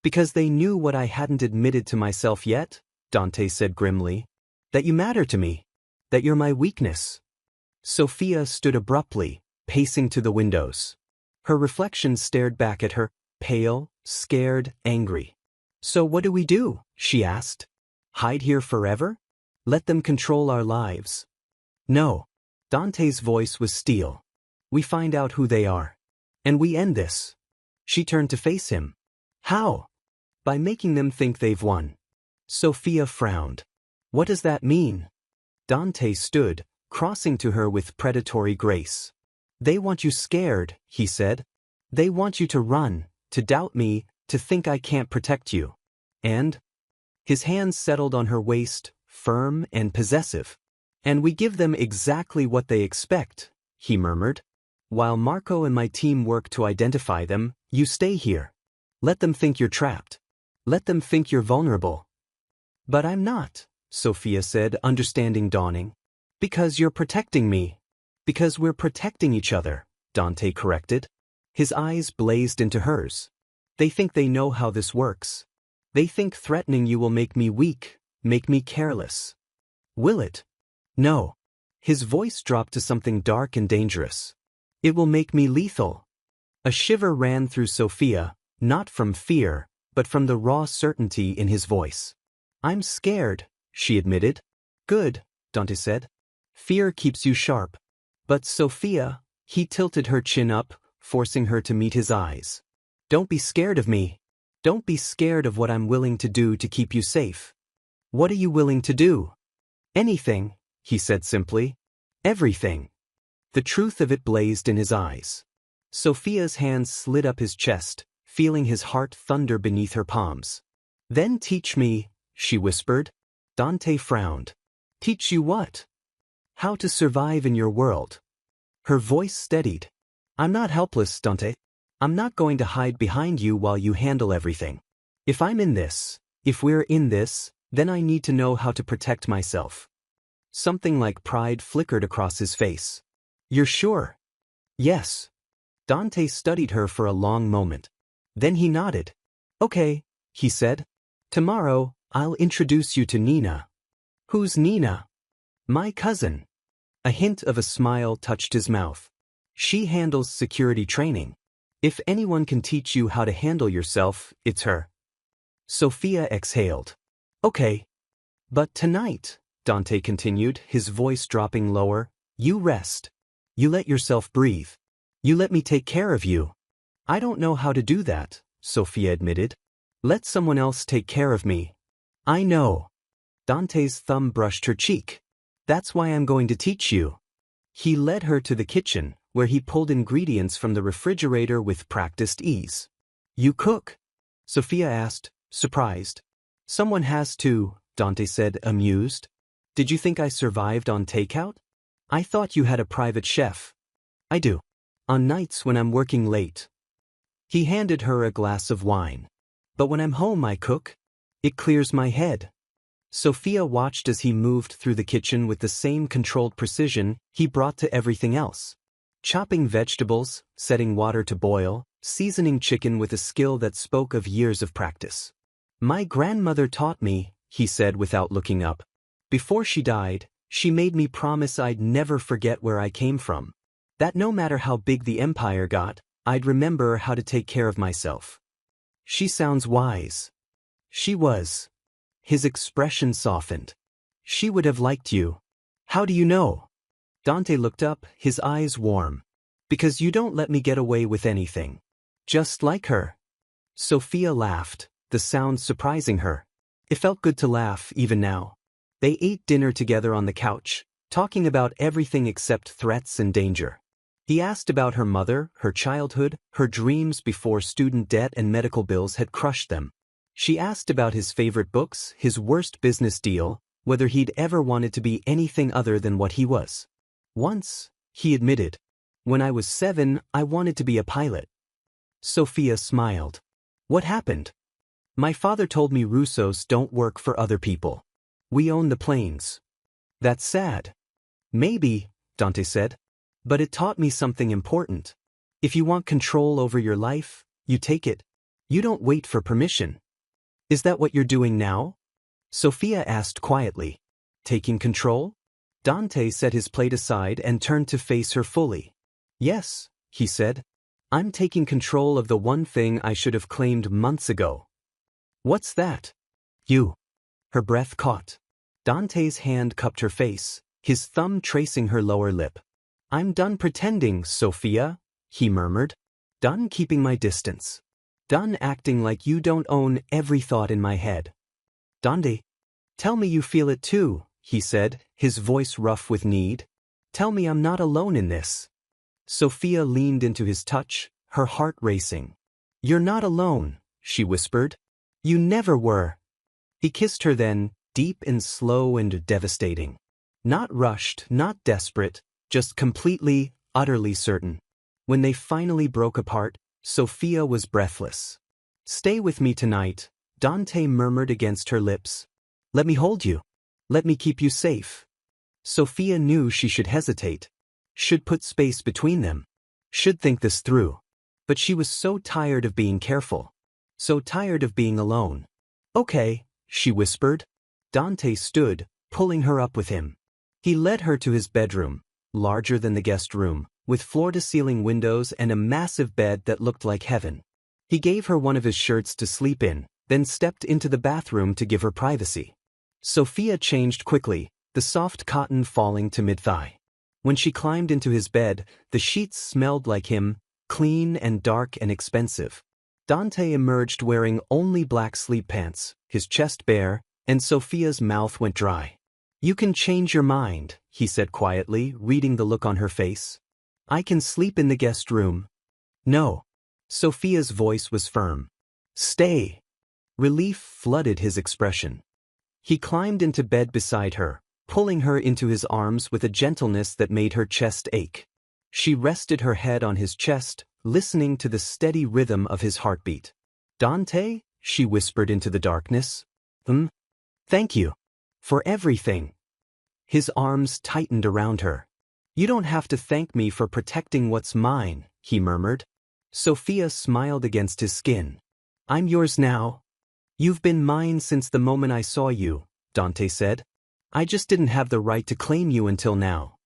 Because they knew what I hadn't admitted to myself yet, Dante said grimly. That you matter to me. That you're my weakness. Sofia stood abruptly, pacing to the windows. Her reflection stared back at her, pale, scared, angry. So what do we do? She asked. Hide here forever? Let them control our lives. No. Dante's voice was steel. We find out who they are. And we end this. She turned to face him. How? By making them think they've won. Sofia frowned. What does that mean? Dante stood, crossing to her with predatory grace. They want you scared, he said. They want you to run, to doubt me, to think I can't protect you. And? His hands settled on her waist, firm and possessive. And we give them exactly what they expect, he murmured. While Marco and my team work to identify them, you stay here. Let them think you're trapped. Let them think you're vulnerable. But I'm not, Sofia said, understanding dawning. Because you're protecting me. Because we're protecting each other, Dante corrected. His eyes blazed into hers. They think they know how this works. They think threatening you will make me weak, make me careless. Will it? No. His voice dropped to something dark and dangerous. It will make me lethal. A shiver ran through Sofia, not from fear, but from the raw certainty in his voice. I'm scared, she admitted. Good, Dante said. Fear keeps you sharp. But Sofia, he tilted her chin up, forcing her to meet his eyes. Don't be scared of me. Don't be scared of what I'm willing to do to keep you safe. What are you willing to do? Anything, he said simply. Everything. The truth of it blazed in his eyes. Sofia's hands slid up his chest, feeling his heart thunder beneath her palms. Then teach me, she whispered. Dante frowned. Teach you what? How to survive in your world. Her voice steadied. I'm not helpless, Dante. I'm not going to hide behind you while you handle everything. If I'm in this, if we're in this, then I need to know how to protect myself. Something like pride flickered across his face. You're sure? Yes. Dante studied her for a long moment. Then he nodded. Okay, he said. Tomorrow, I'll introduce you to Nina. Who's Nina? My cousin. A hint of a smile touched his mouth. She handles security training. If anyone can teach you how to handle yourself, it's her. Sofia exhaled. Okay. But tonight, Dante continued, his voice dropping lower, you rest. You let yourself breathe. You let me take care of you. I don't know how to do that, Sofia admitted. Let someone else take care of me. I know. Dante's thumb brushed her cheek. That's why I'm going to teach you. He led her to the kitchen, where he pulled ingredients from the refrigerator with practiced ease. You cook? Sofia asked, surprised. Someone has to, Dante said, amused. Did you think I survived on takeout? I thought you had a private chef. I do. On nights when I'm working late. He handed her a glass of wine. But when I'm home I cook. It clears my head. Sofia watched as he moved through the kitchen with the same controlled precision he brought to everything else. Chopping vegetables, setting water to boil, seasoning chicken with a skill that spoke of years of practice. My grandmother taught me, he said without looking up. Before she died, she made me promise I'd never forget where I came from. That no matter how big the empire got, I'd remember how to take care of myself. She sounds wise. She was. His expression softened. She would have liked you. How do you know? Dante looked up, his eyes warm. Because you don't let me get away with anything. Just like her. Sofia laughed, the sound surprising her. It felt good to laugh, even now. They ate dinner together on the couch, talking about everything except threats and danger. He asked about her mother, her childhood, her dreams before student debt and medical bills had crushed them. She asked about his favorite books, his worst business deal, whether he'd ever wanted to be anything other than what he was. Once, he admitted, "When I was 7, I wanted to be a pilot." Sofia smiled. What happened? My father told me Russos don't work for other people. We own the planes. That's sad. Maybe, Dante said. But it taught me something important. If you want control over your life, you take it. You don't wait for permission. Is that what you're doing now? Sofia asked quietly. Taking control? Dante set his plate aside and turned to face her fully. Yes, he said. I'm taking control of the one thing I should have claimed months ago. What's that? You. Her breath caught. Dante's hand cupped her face, his thumb tracing her lower lip. I'm done pretending, Sofia, he murmured. Done keeping my distance. Done acting like you don't own every thought in my head. Dante, tell me you feel it too, he said, his voice rough with need. Tell me I'm not alone in this. Sofia leaned into his touch, her heart racing. You're not alone, she whispered. You never were. He kissed her then, deep and slow and devastating. Not rushed, not desperate, just completely, utterly certain. When they finally broke apart, Sofia was breathless. Stay with me tonight, Dante murmured against her lips. Let me hold you. Let me keep you safe. Sofia knew she should hesitate. Should put space between them. Should think this through. But she was so tired of being careful. So tired of being alone. Okay, she whispered. Dante stood, pulling her up with him. He led her to his bedroom, larger than the guest room, with floor-to-ceiling windows and a massive bed that looked like heaven. He gave her one of his shirts to sleep in, then stepped into the bathroom to give her privacy. Sofia changed quickly, the soft cotton falling to mid-thigh. When she climbed into his bed, the sheets smelled like him, clean and dark and expensive. Dante emerged wearing only black sleep pants, his chest bare, and Sofia's mouth went dry. You can change your mind, he said quietly, reading the look on her face. I can sleep in the guest room. No. Sofia's voice was firm. Stay. Relief flooded his expression. He climbed into bed beside her, pulling her into his arms with a gentleness that made her chest ache. She rested her head on his chest, listening to the steady rhythm of his heartbeat. Dante, she whispered into the darkness. Thank you. For everything. His arms tightened around her. You don't have to thank me for protecting what's mine, he murmured. Sofia smiled against his skin. I'm yours now. You've been mine since the moment I saw you, Dante said. I just didn't have the right to claim you until now.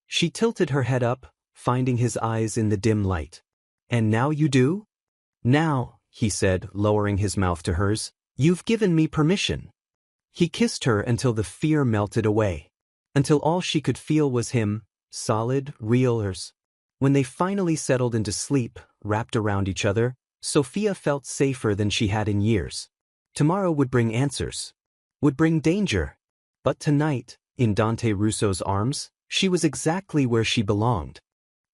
She tilted her head up, finding his eyes in the dim light. And now you do? Now, he said, lowering his mouth to hers, you've given me permission. He kissed her until the fear melted away. Until all she could feel was him, solid, real hers. When they finally settled into sleep, wrapped around each other, Sofia felt safer than she had in years. Tomorrow would bring answers. Would bring danger. But tonight, in Dante Russo's arms, she was exactly where she belonged.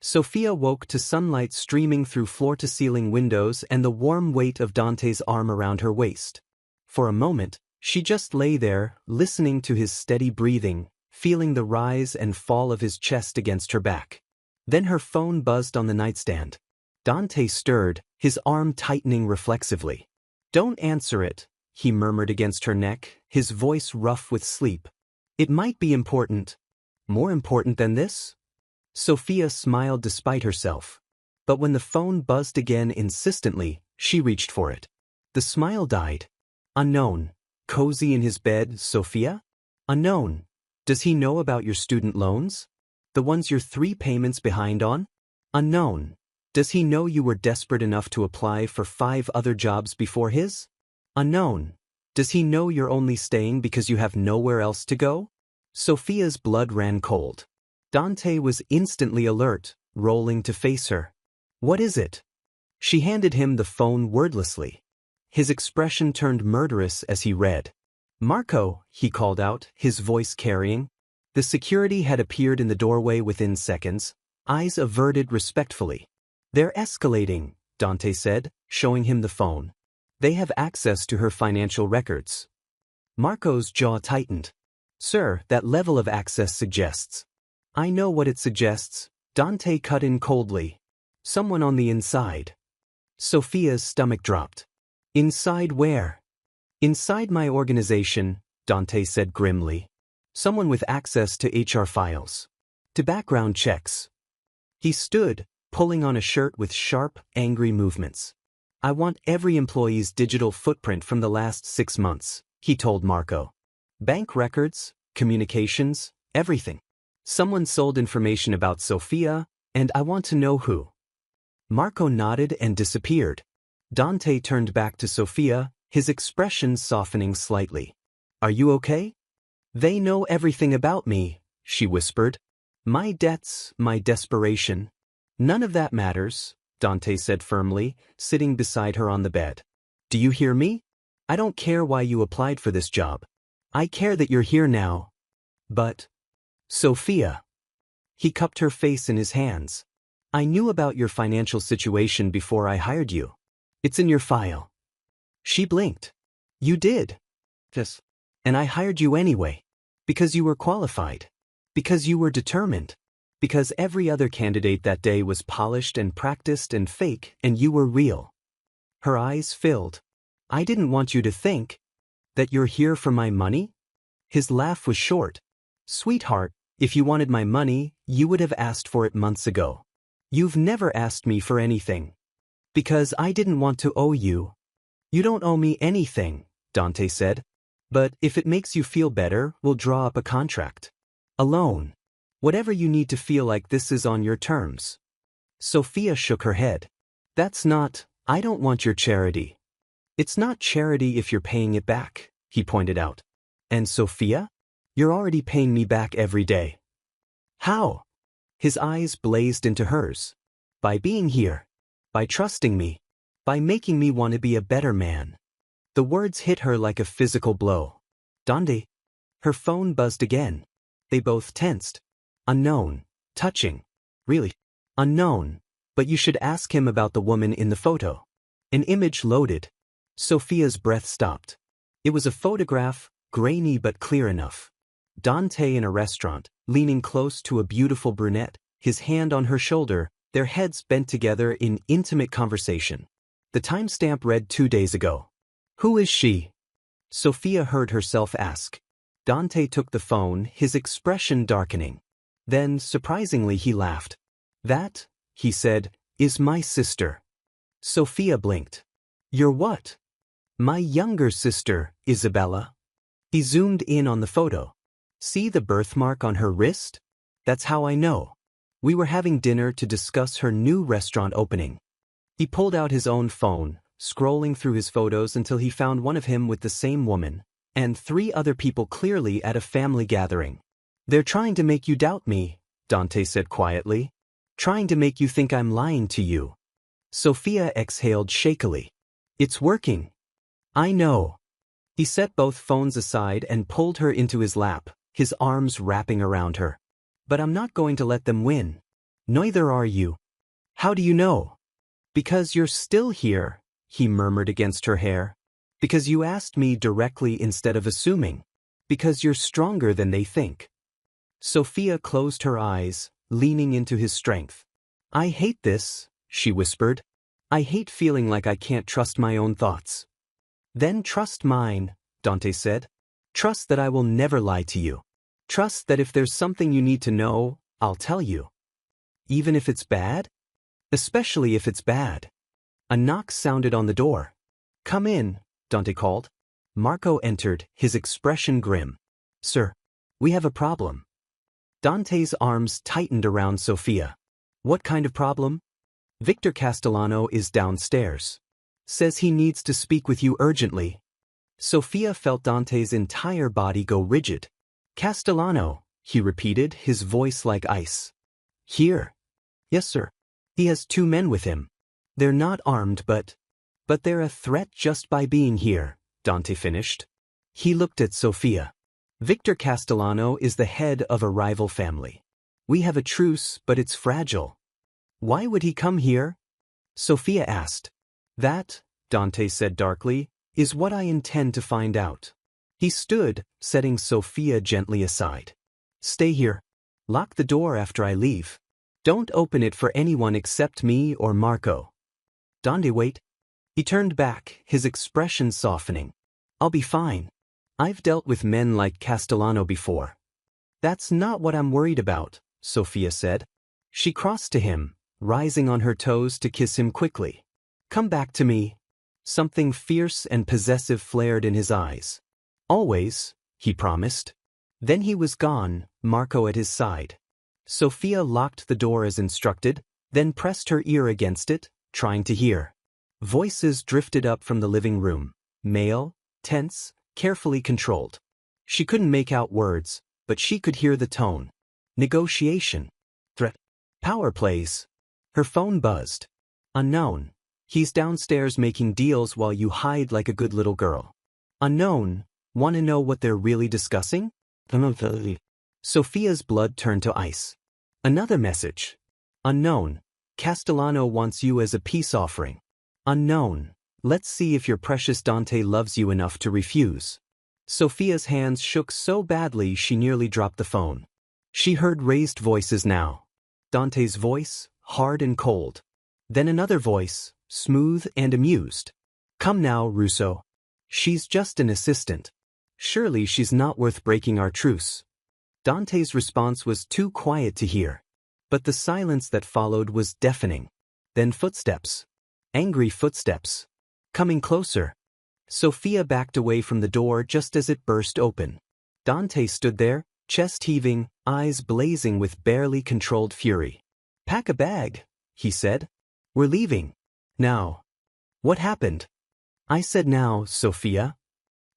Sofia woke to sunlight streaming through floor-to-ceiling windows and the warm weight of Dante's arm around her waist. For a moment, she just lay there, listening to his steady breathing, feeling the rise and fall of his chest against her back. Then her phone buzzed on the nightstand. Dante stirred, his arm tightening reflexively. Don't answer it, he murmured against her neck, his voice rough with sleep. It might be important. More important than this? Sofia smiled despite herself. But when the phone buzzed again insistently, she reached for it. The smile died. Unknown. Cozy in his bed, Sofia? Unknown. Does he know about your student loans? The ones you're 3 payments behind on? Unknown. Does he know you were desperate enough to apply for 5 other jobs before his? Unknown. Does he know you're only staying because you have nowhere else to go? Sofia's blood ran cold. Dante was instantly alert, rolling to face her. "What is it?" She handed him the phone wordlessly. His expression turned murderous as he read. "Marco," he called out, his voice carrying. The security had appeared in the doorway within seconds, eyes averted respectfully. "They're escalating," Dante said, showing him the phone. "They have access to her financial records." Marco's jaw tightened. "Sir, that level of access suggests—" "I know what it suggests," Dante cut in coldly. "Someone on the inside." Sofia's stomach dropped. "Inside where?" "Inside my organization," Dante said grimly. "Someone with access to HR files. To background checks." He stood, pulling on a shirt with sharp, angry movements. "I want every employee's digital footprint from the last 6 months," he told Marco. "Bank records, communications, everything. Someone sold information about Sofia, and I want to know who." Marco nodded and disappeared. Dante turned back to Sofia, his expression softening slightly. "Are you okay?" "They know everything about me," she whispered. "My debts, my desperation. None of that matters," Dante said firmly, sitting beside her on the bed. "Do you hear me? I don't care why you applied for this job. I care that you're here now." "But—" "Sofia." He cupped her face in his hands. "I knew about your financial situation before I hired you. It's in your file." She blinked. "You did?" "Yes. And I hired you anyway. Because you were qualified. Because you were determined. Because every other candidate that day was polished and practiced and fake, and you were real." Her eyes filled. "I didn't want you to think that you're here for my money?" His laugh was short. "Sweetheart, if you wanted my money, you would have asked for it months ago. You've never asked me for anything. Because I didn't want to owe you." "You don't owe me anything," Dante said. "But if it makes you feel better, we'll draw up a contract. A loan. Whatever you need to feel like this is on your terms." Sofia shook her head. "That's not— I don't want your charity." "It's not charity if you're paying it back," he pointed out. "And Sofia? You're already paying me back every day." "How?" His eyes blazed into hers. "By being here. By trusting me. By making me want to be a better man." The words hit her like a physical blow. "Dante." Her phone buzzed again. They both tensed. "Unknown. Touching. Really. Unknown. But you should ask him about the woman in the photo." An image loaded. Sofia's breath stopped. It was a photograph, grainy but clear enough. Dante in a restaurant, leaning close to a beautiful brunette, his hand on her shoulder, their heads bent together in intimate conversation. The timestamp read 2 days ago. "Who is she?" Sofia heard herself ask. Dante took the phone, his expression darkening. Then, surprisingly, he laughed. "That," he said, "is my sister." Sofia blinked. "You're what?" "My younger sister, Isabella." He zoomed in on the photo. "See the birthmark on her wrist? That's how I know. We were having dinner to discuss her new restaurant opening." He pulled out his own phone, scrolling through his photos until he found one of him with the same woman, and 3 other people clearly at a family gathering. "They're trying to make you doubt me," Dante said quietly. "Trying to make you think I'm lying to you." Sofia exhaled shakily. "It's working." "I know." He set both phones aside and pulled her into his lap, his arms wrapping around her. "But I'm not going to let them win. Neither are you." "How do you know?" "Because you're still here," he murmured against her hair. "Because you asked me directly instead of assuming. Because you're stronger than they think." Sofia closed her eyes, leaning into his strength. "I hate this," she whispered. "I hate feeling like I can't trust my own thoughts." "Then trust mine," Dante said. "Trust that I will never lie to you. Trust that if there's something you need to know, I'll tell you. Even if it's bad? Especially if it's bad." A knock sounded on the door. "Come in," Dante called. Marco entered, his expression grim. "Sir, we have a problem." Dante's arms tightened around Sofia. "What kind of problem?" "Victor Castellano is downstairs. Says he needs to speak with you urgently." Sofia felt Dante's entire body go rigid. "Castellano," he repeated, his voice like ice. Here. Yes, sir. He has 2 men with him. They're not armed, but they're a threat just by being here, Dante finished. He looked at Sofia. Victor Castellano is the head of a rival family. We have a truce, but it's fragile. Why would he come here? Sofia asked. That, Dante said darkly, is what I intend to find out. He stood, setting Sofia gently aside. Stay here. Lock the door after I leave. Don't open it for anyone except me or Marco. Dante, wait. He turned back, his expression softening. I'll be fine. I've dealt with men like Castellano before. That's not what I'm worried about, Sofia said. She crossed to him, rising on her toes to kiss him quickly. Come back to me. Something fierce and possessive flared in his eyes. Always, he promised. Then he was gone, Marco at his side. Sofia locked the door as instructed, then pressed her ear against it, trying to hear. Voices drifted up from the living room, male, tense, carefully controlled. She couldn't make out words, but she could hear the tone. Negotiation. Threat. Power plays. Her phone buzzed. Unknown. He's downstairs making deals while you hide like a good little girl. Unknown. Want to know what they're really discussing? Sofia's blood turned to ice. Another message. Unknown. Castellano wants you as a peace offering. Unknown. Let's see if your precious Dante loves you enough to refuse. Sofia's hands shook so badly she nearly dropped the phone. She heard raised voices now. Dante's voice, hard and cold. Then another voice, smooth and amused. Come now, Russo. She's just an assistant. Surely she's not worth breaking our truce. Dante's response was too quiet to hear. But the silence that followed was deafening. Then footsteps. Angry footsteps. Coming closer. Sofia backed away from the door just as it burst open. Dante stood there, chest heaving, eyes blazing with barely controlled fury. Pack a bag, he said. We're leaving. Now. What happened? I said now, Sofia.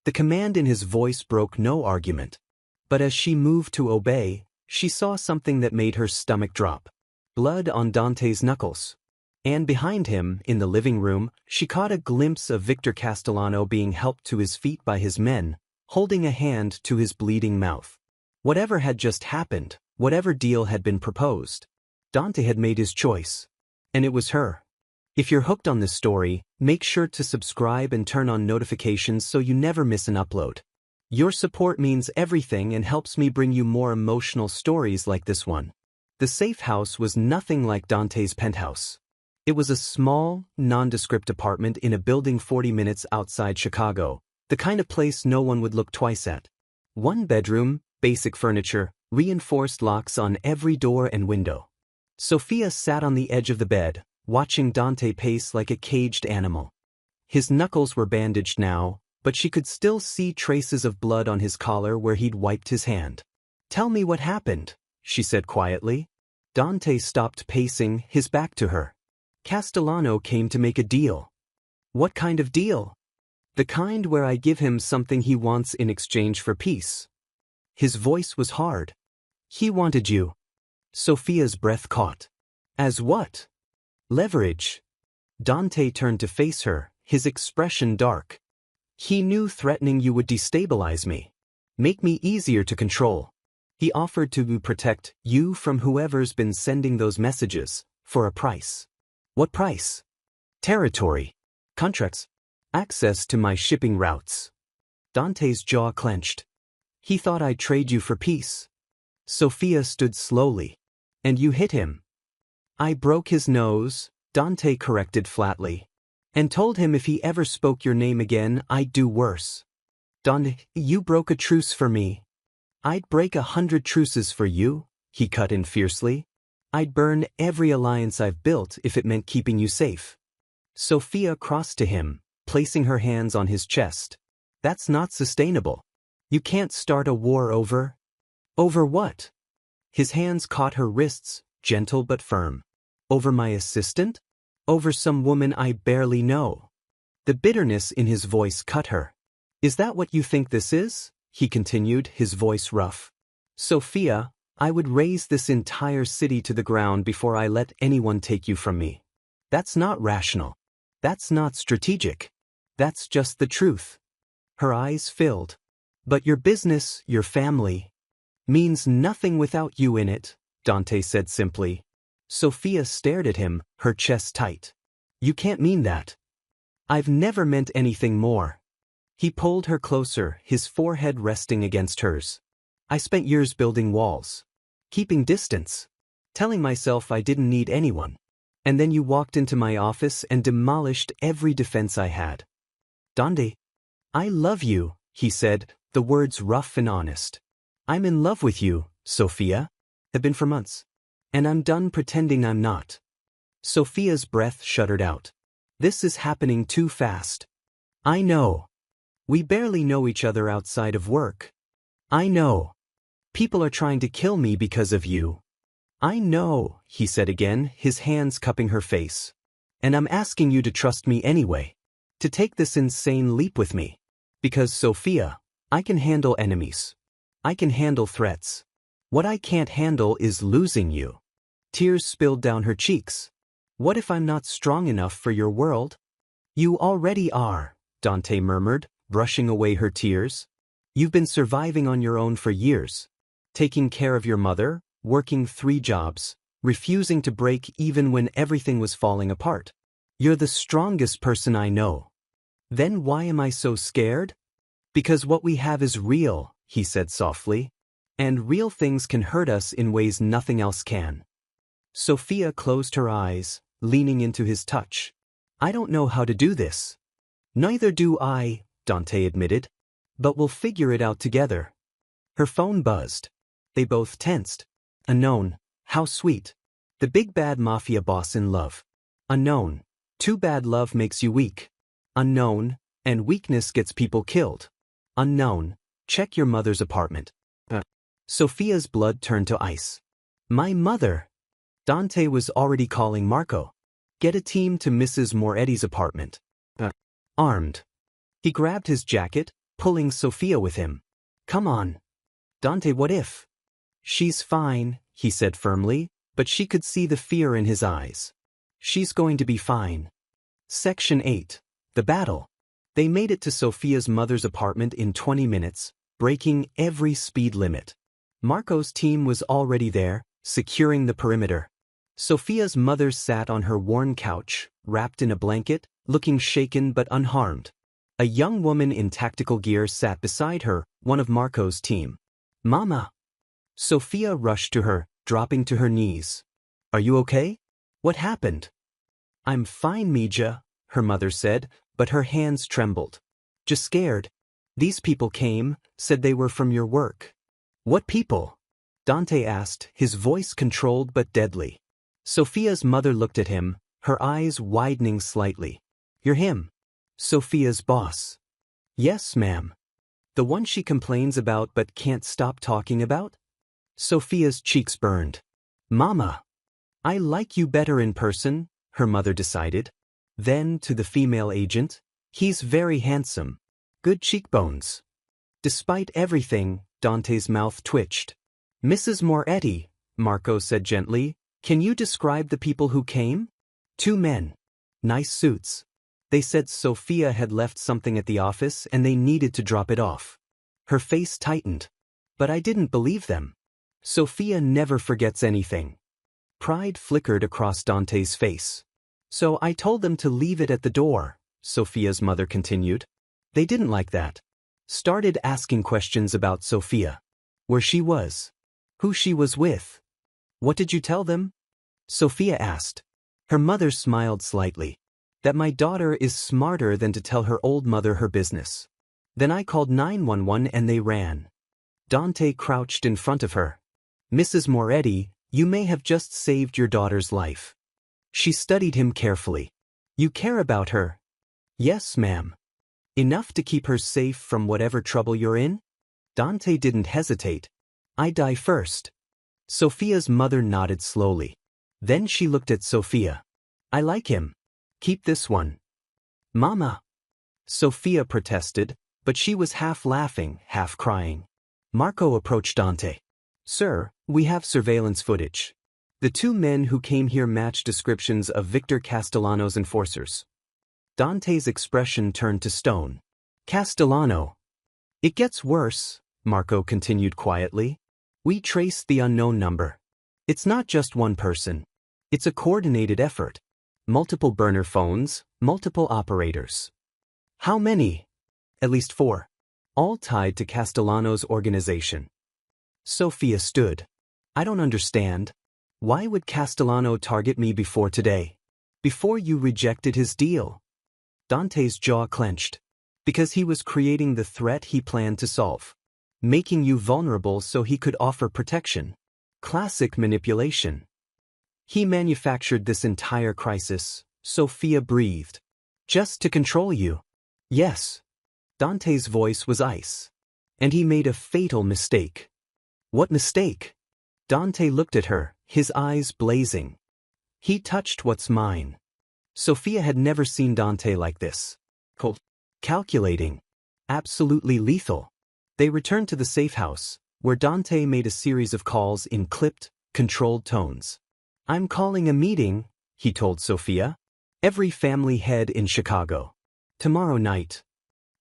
The command in his voice broke no argument. But as she moved to obey, she saw something that made her stomach drop. Blood on Dante's knuckles. And behind him, in the living room, she caught a glimpse of Victor Castellano being helped to his feet by his men, holding a hand to his bleeding mouth. Whatever had just happened, whatever deal had been proposed, Dante had made his choice. And it was her. If you're hooked on this story, make sure to subscribe and turn on notifications so you never miss an upload. Your support means everything and helps me bring you more emotional stories like this one. The safe house was nothing like Dante's penthouse. It was a small, nondescript apartment in a building 40 minutes outside Chicago, the kind of place no one would look twice at. 1 bedroom, basic furniture, reinforced locks on every door and window. Sofia sat on the edge of the bed, watching Dante pace like a caged animal. His knuckles were bandaged now, but she could still see traces of blood on his collar where he'd wiped his hand. Tell me what happened, she said quietly. Dante stopped pacing, his back to her. Castellano came to make a deal. What kind of deal? The kind where I give him something he wants in exchange for peace. His voice was hard. He wanted you. Sofia's breath caught. As what? Leverage. Dante turned to face her, his expression dark. He knew threatening you would destabilize me. Make me easier to control. He offered to protect you from whoever's been sending those messages, for a price. What price? Territory. Contracts. Access to my shipping routes. Dante's jaw clenched. He thought I'd trade you for peace. Sofia stood slowly. And you hit him. I broke his nose, Dante corrected flatly. And told him if he ever spoke your name again, I'd do worse. Dante, you broke a truce for me. I'd break 100 truces for you, he cut in fiercely. I'd burn every alliance I've built if it meant keeping you safe. Sofia crossed to him, placing her hands on his chest. That's not sustainable. You can't start a war over... Over what? His hands caught her wrists, gentle but firm. Over my assistant? Over some woman I barely know. The bitterness in his voice cut her. Is that what you think this is? He continued, his voice rough. Sofia, I would raze this entire city to the ground before I let anyone take you from me. That's not rational. That's not strategic. That's just the truth. Her eyes filled. But your business, your family, means nothing without you in it, Dante said simply. Sofia stared at him, her chest tight. You can't mean that. I've never meant anything more. He pulled her closer, his forehead resting against hers. I spent years building walls, keeping distance, telling myself I didn't need anyone. And then you walked into my office and demolished every defense I had. Dante, I love you, he said, the words rough and honest. I'm in love with you, Sofia. Have been for months. And I'm done pretending I'm not. Sofia's breath shuddered out. This is happening too fast. I know. We barely know each other outside of work. I know. People are trying to kill me because of you. I know, he said again, his hands cupping her face. And I'm asking you to trust me anyway. To take this insane leap with me. Because, Sofia, I can handle enemies. I can handle threats. What I can't handle is losing you. Tears spilled down her cheeks. What if I'm not strong enough for your world? You already are, Dante murmured, brushing away her tears. You've been surviving on your own for years. Taking care of your mother, working 3 jobs, refusing to break even when everything was falling apart. You're the strongest person I know. Then why am I so scared? Because what we have is real, he said softly. And real things can hurt us in ways nothing else can. Sofia closed her eyes, leaning into his touch. I don't know how to do this. Neither do I, Dante admitted. But we'll figure it out together. Her phone buzzed. They both tensed. Unknown, how sweet. The big bad Mafia boss in love. Unknown, too bad love makes you weak. Unknown, and weakness gets people killed. Unknown, check your mother's apartment. Sofia's blood turned to ice. My mother. Dante was already calling Marco. Get a team to Mrs. Moretti's apartment. Armed. He grabbed his jacket, pulling Sofia with him. Come on. Dante, what if? She's fine, he said firmly, but she could see the fear in his eyes. She's going to be fine. Section 8. The battle. They made it to Sofia's mother's apartment in 20 minutes, breaking every speed limit. Marco's team was already there, securing the perimeter. Sofia's mother sat on her worn couch, wrapped in a blanket, looking shaken but unharmed. A young woman in tactical gear sat beside her, one of Marco's team. Mama! Sofia rushed to her, dropping to her knees. Are you okay? What happened? I'm fine, Mija, her mother said, but her hands trembled. Just scared. These people came, said they were from your work. What people? Dante asked, his voice controlled but deadly. Sofia's mother looked at him, her eyes widening slightly. You're him. Sofia's boss. Yes, ma'am. The one she complains about but can't stop talking about? Sofia's cheeks burned. Mama. I like you better in person, her mother decided. Then, to the female agent, he's very handsome. Good cheekbones. Despite everything, Dante's mouth twitched. Mrs. Moretti, Marco said gently, can you describe the people who came? 2 men. Nice suits. They said Sofia had left something at the office and they needed to drop it off. Her face tightened. But I didn't believe them. Sofia never forgets anything. Pride flickered across Dante's face. So I told them to leave it at the door, Sofia's mother continued. They didn't like that. Started asking questions about Sofia. Where she was. Who she was with. What did you tell them? Sofia asked. Her mother smiled slightly. That my daughter is smarter than to tell her old mother her business. Then I called 911 and they ran. Dante crouched in front of her. Mrs. Moretti, you may have just saved your daughter's life. She studied him carefully. You care about her? Yes, ma'am. Enough to keep her safe from whatever trouble you're in? Dante didn't hesitate. I die first. Sofia's mother nodded slowly. Then she looked at Sofia. I like him. Keep this one. Mama. Sofia protested, but she was half laughing, half crying. Marco approached Dante. Sir, we have surveillance footage. The two men who came here match descriptions of Victor Castellano's enforcers. Dante's expression turned to stone. Castellano. It gets worse, Marco continued quietly. We traced the unknown number. It's not just one person. It's a coordinated effort. Multiple burner phones, multiple operators. How many? At least 4. All tied to Castellano's organization. Sofia stood. I don't understand. Why would Castellano target me before today? Before you rejected his deal? Dante's jaw clenched. Because he was creating the threat he planned to solve. Making you vulnerable so he could offer protection. Classic manipulation. He manufactured this entire crisis, Sofia breathed. Just to control you. Yes. Dante's voice was ice. And he made a fatal mistake. What mistake? Dante looked at her, his eyes blazing. He touched what's mine. Sofia had never seen Dante like this. Cold. Calculating. Absolutely lethal. They returned to the safe house, where Dante made a series of calls in clipped, controlled tones. I'm calling a meeting, he told Sofia. Every family head in Chicago. Tomorrow night.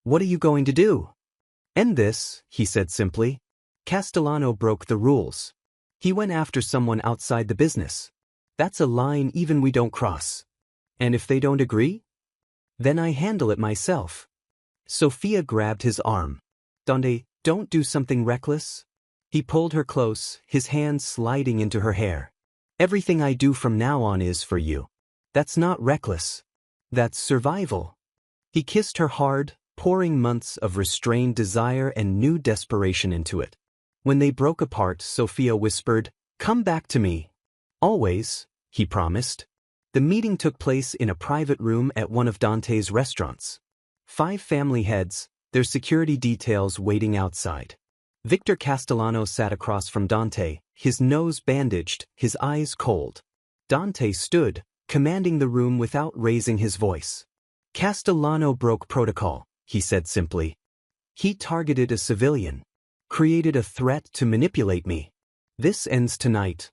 What are you going to do? End this, he said simply. Castellano broke the rules. He went after someone outside the business. That's a line even we don't cross. And if they don't agree? Then I handle it myself. Sofia grabbed his arm. Dante, don't do something reckless. He pulled her close, his hand sliding into her hair. Everything I do from now on is for you. That's not reckless. That's survival. He kissed her hard, pouring months of restrained desire and new desperation into it. When they broke apart, Sofia whispered, Come back to me. Always, he promised. The meeting took place in a private room at one of Dante's restaurants. 5 family heads, their security details waiting outside. Victor Castellano sat across from Dante, his nose bandaged, his eyes cold. Dante stood, commanding the room without raising his voice. Castellano broke protocol, he said simply. He targeted a civilian. Created a threat to manipulate me. This ends tonight.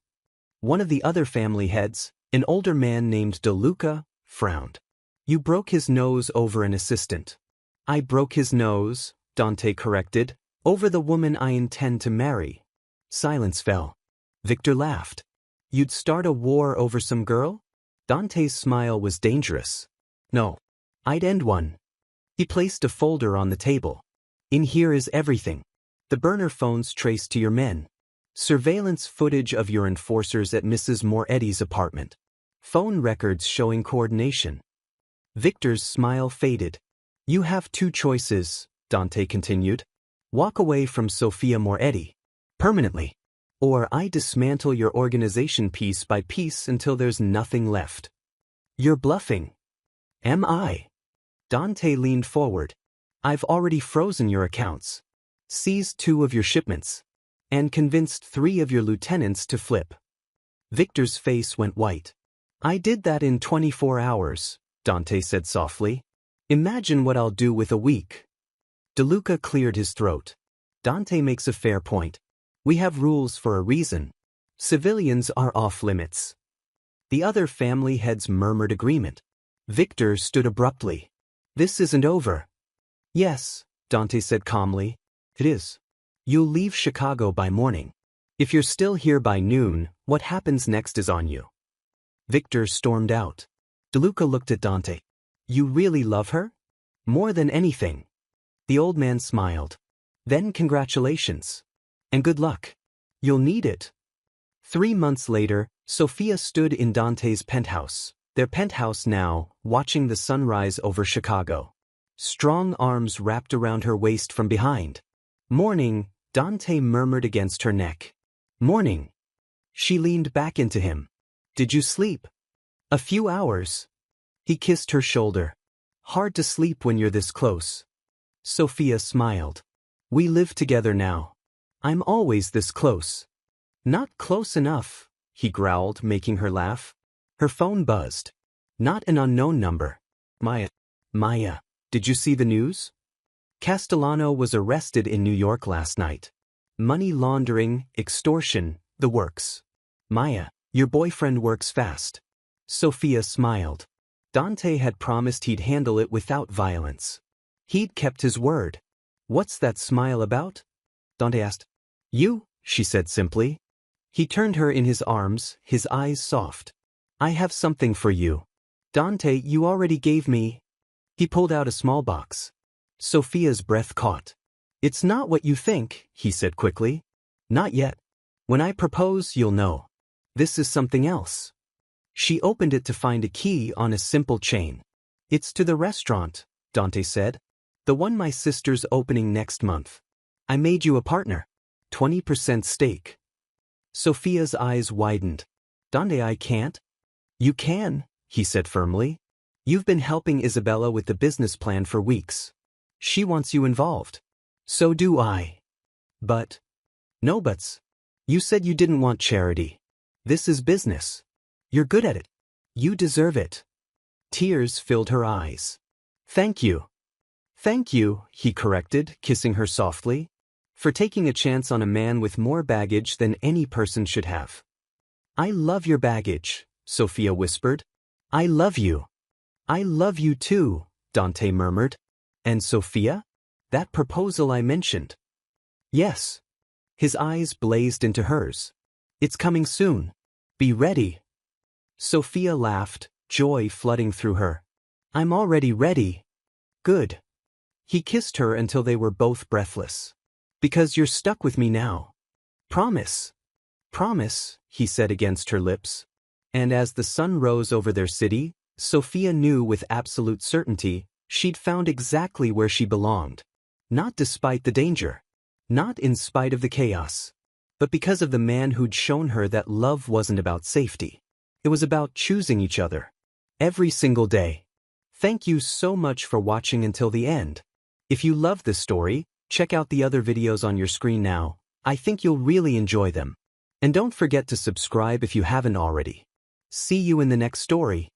One of the other family heads, an older man named De Luca, frowned. You broke his nose over an assistant. I broke his nose, Dante corrected, over the woman I intend to marry. Silence fell. Victor laughed. You'd start a war over some girl? Dante's smile was dangerous. No. I'd end one. He placed a folder on the table. In here is everything. The burner phones traced to your men. Surveillance footage of your enforcers at Mrs. Moretti's apartment. Phone records showing coordination. Victor's smile faded. You have 2 choices, Dante continued. Walk away from Sofia Moretti. Permanently. Or I dismantle your organization piece by piece until there's nothing left. You're bluffing. Am I? Dante leaned forward. I've already frozen your accounts. Seized 2 of your shipments. And convinced 3 of your lieutenants to flip. Victor's face went white. I did that in 24 hours, Dante said softly. Imagine what I'll do with a week. De Luca cleared his throat. Dante makes a fair point. We have rules for a reason. Civilians are off limits. The other family heads murmured agreement. Victor stood abruptly. This isn't over. Yes, Dante said calmly. It is. You'll leave Chicago by morning. If you're still here by noon, what happens next is on you. Victor stormed out. De Luca looked at Dante. You really love her? More than anything. The old man smiled. Then congratulations. And good luck. You'll need it. 3 months later, Sofia stood in Dante's penthouse, their penthouse now, watching the sunrise over Chicago. Strong arms wrapped around her waist from behind. Morning, Dante murmured against her neck. Morning. She leaned back into him. Did you sleep? A few hours. He kissed her shoulder. Hard to sleep when you're this close. Sofia smiled. We live together now. I'm always this close. Not close enough, he growled, making her laugh. Her phone buzzed. Not an unknown number. Maya, did you see the news? Castellano was arrested in New York last night. Money laundering, extortion, the works. Maya, your boyfriend works fast. Sofia smiled. Dante had promised he'd handle it without violence. He'd kept his word. What's that smile about? Dante asked. You, she said simply. He turned her in his arms, his eyes soft. I have something for you. Dante, you already gave me. He pulled out a small box. Sofia's breath caught. It's not what you think, he said quickly. Not yet. When I propose, you'll know. This is something else. She opened it to find a key on a simple chain. It's to the restaurant, Dante said. The one my sister's opening next month. I made you a partner. 20% stake. Sofia's eyes widened. Dante, I can't. You can, he said firmly. You've been helping Isabella with the business plan for weeks. She wants you involved. So do I. But. No buts. You said you didn't want charity. This is business. You're good at it. You deserve it. Tears filled her eyes. Thank you. Thank you, he corrected, kissing her softly, for taking a chance on a man with more baggage than any person should have. I love your baggage, Sofia whispered. I love you. I love you too, Dante murmured. And Sofia? That proposal I mentioned. Yes. His eyes blazed into hers. It's coming soon. Be ready. Sofia laughed, joy flooding through her. I'm already ready. Good. He kissed her until they were both breathless. Because you're stuck with me now. Promise. Promise, he said against her lips. And as the sun rose over their city, Sofia knew with absolute certainty she'd found exactly where she belonged. Not despite the danger. Not in spite of the chaos. But because of the man who'd shown her that love wasn't about safety. It was about choosing each other. Every single day. Thank you so much for watching until the end. If you love this story, check out the other videos on your screen now. I think you'll really enjoy them. And don't forget to subscribe if you haven't already. See you in the next story.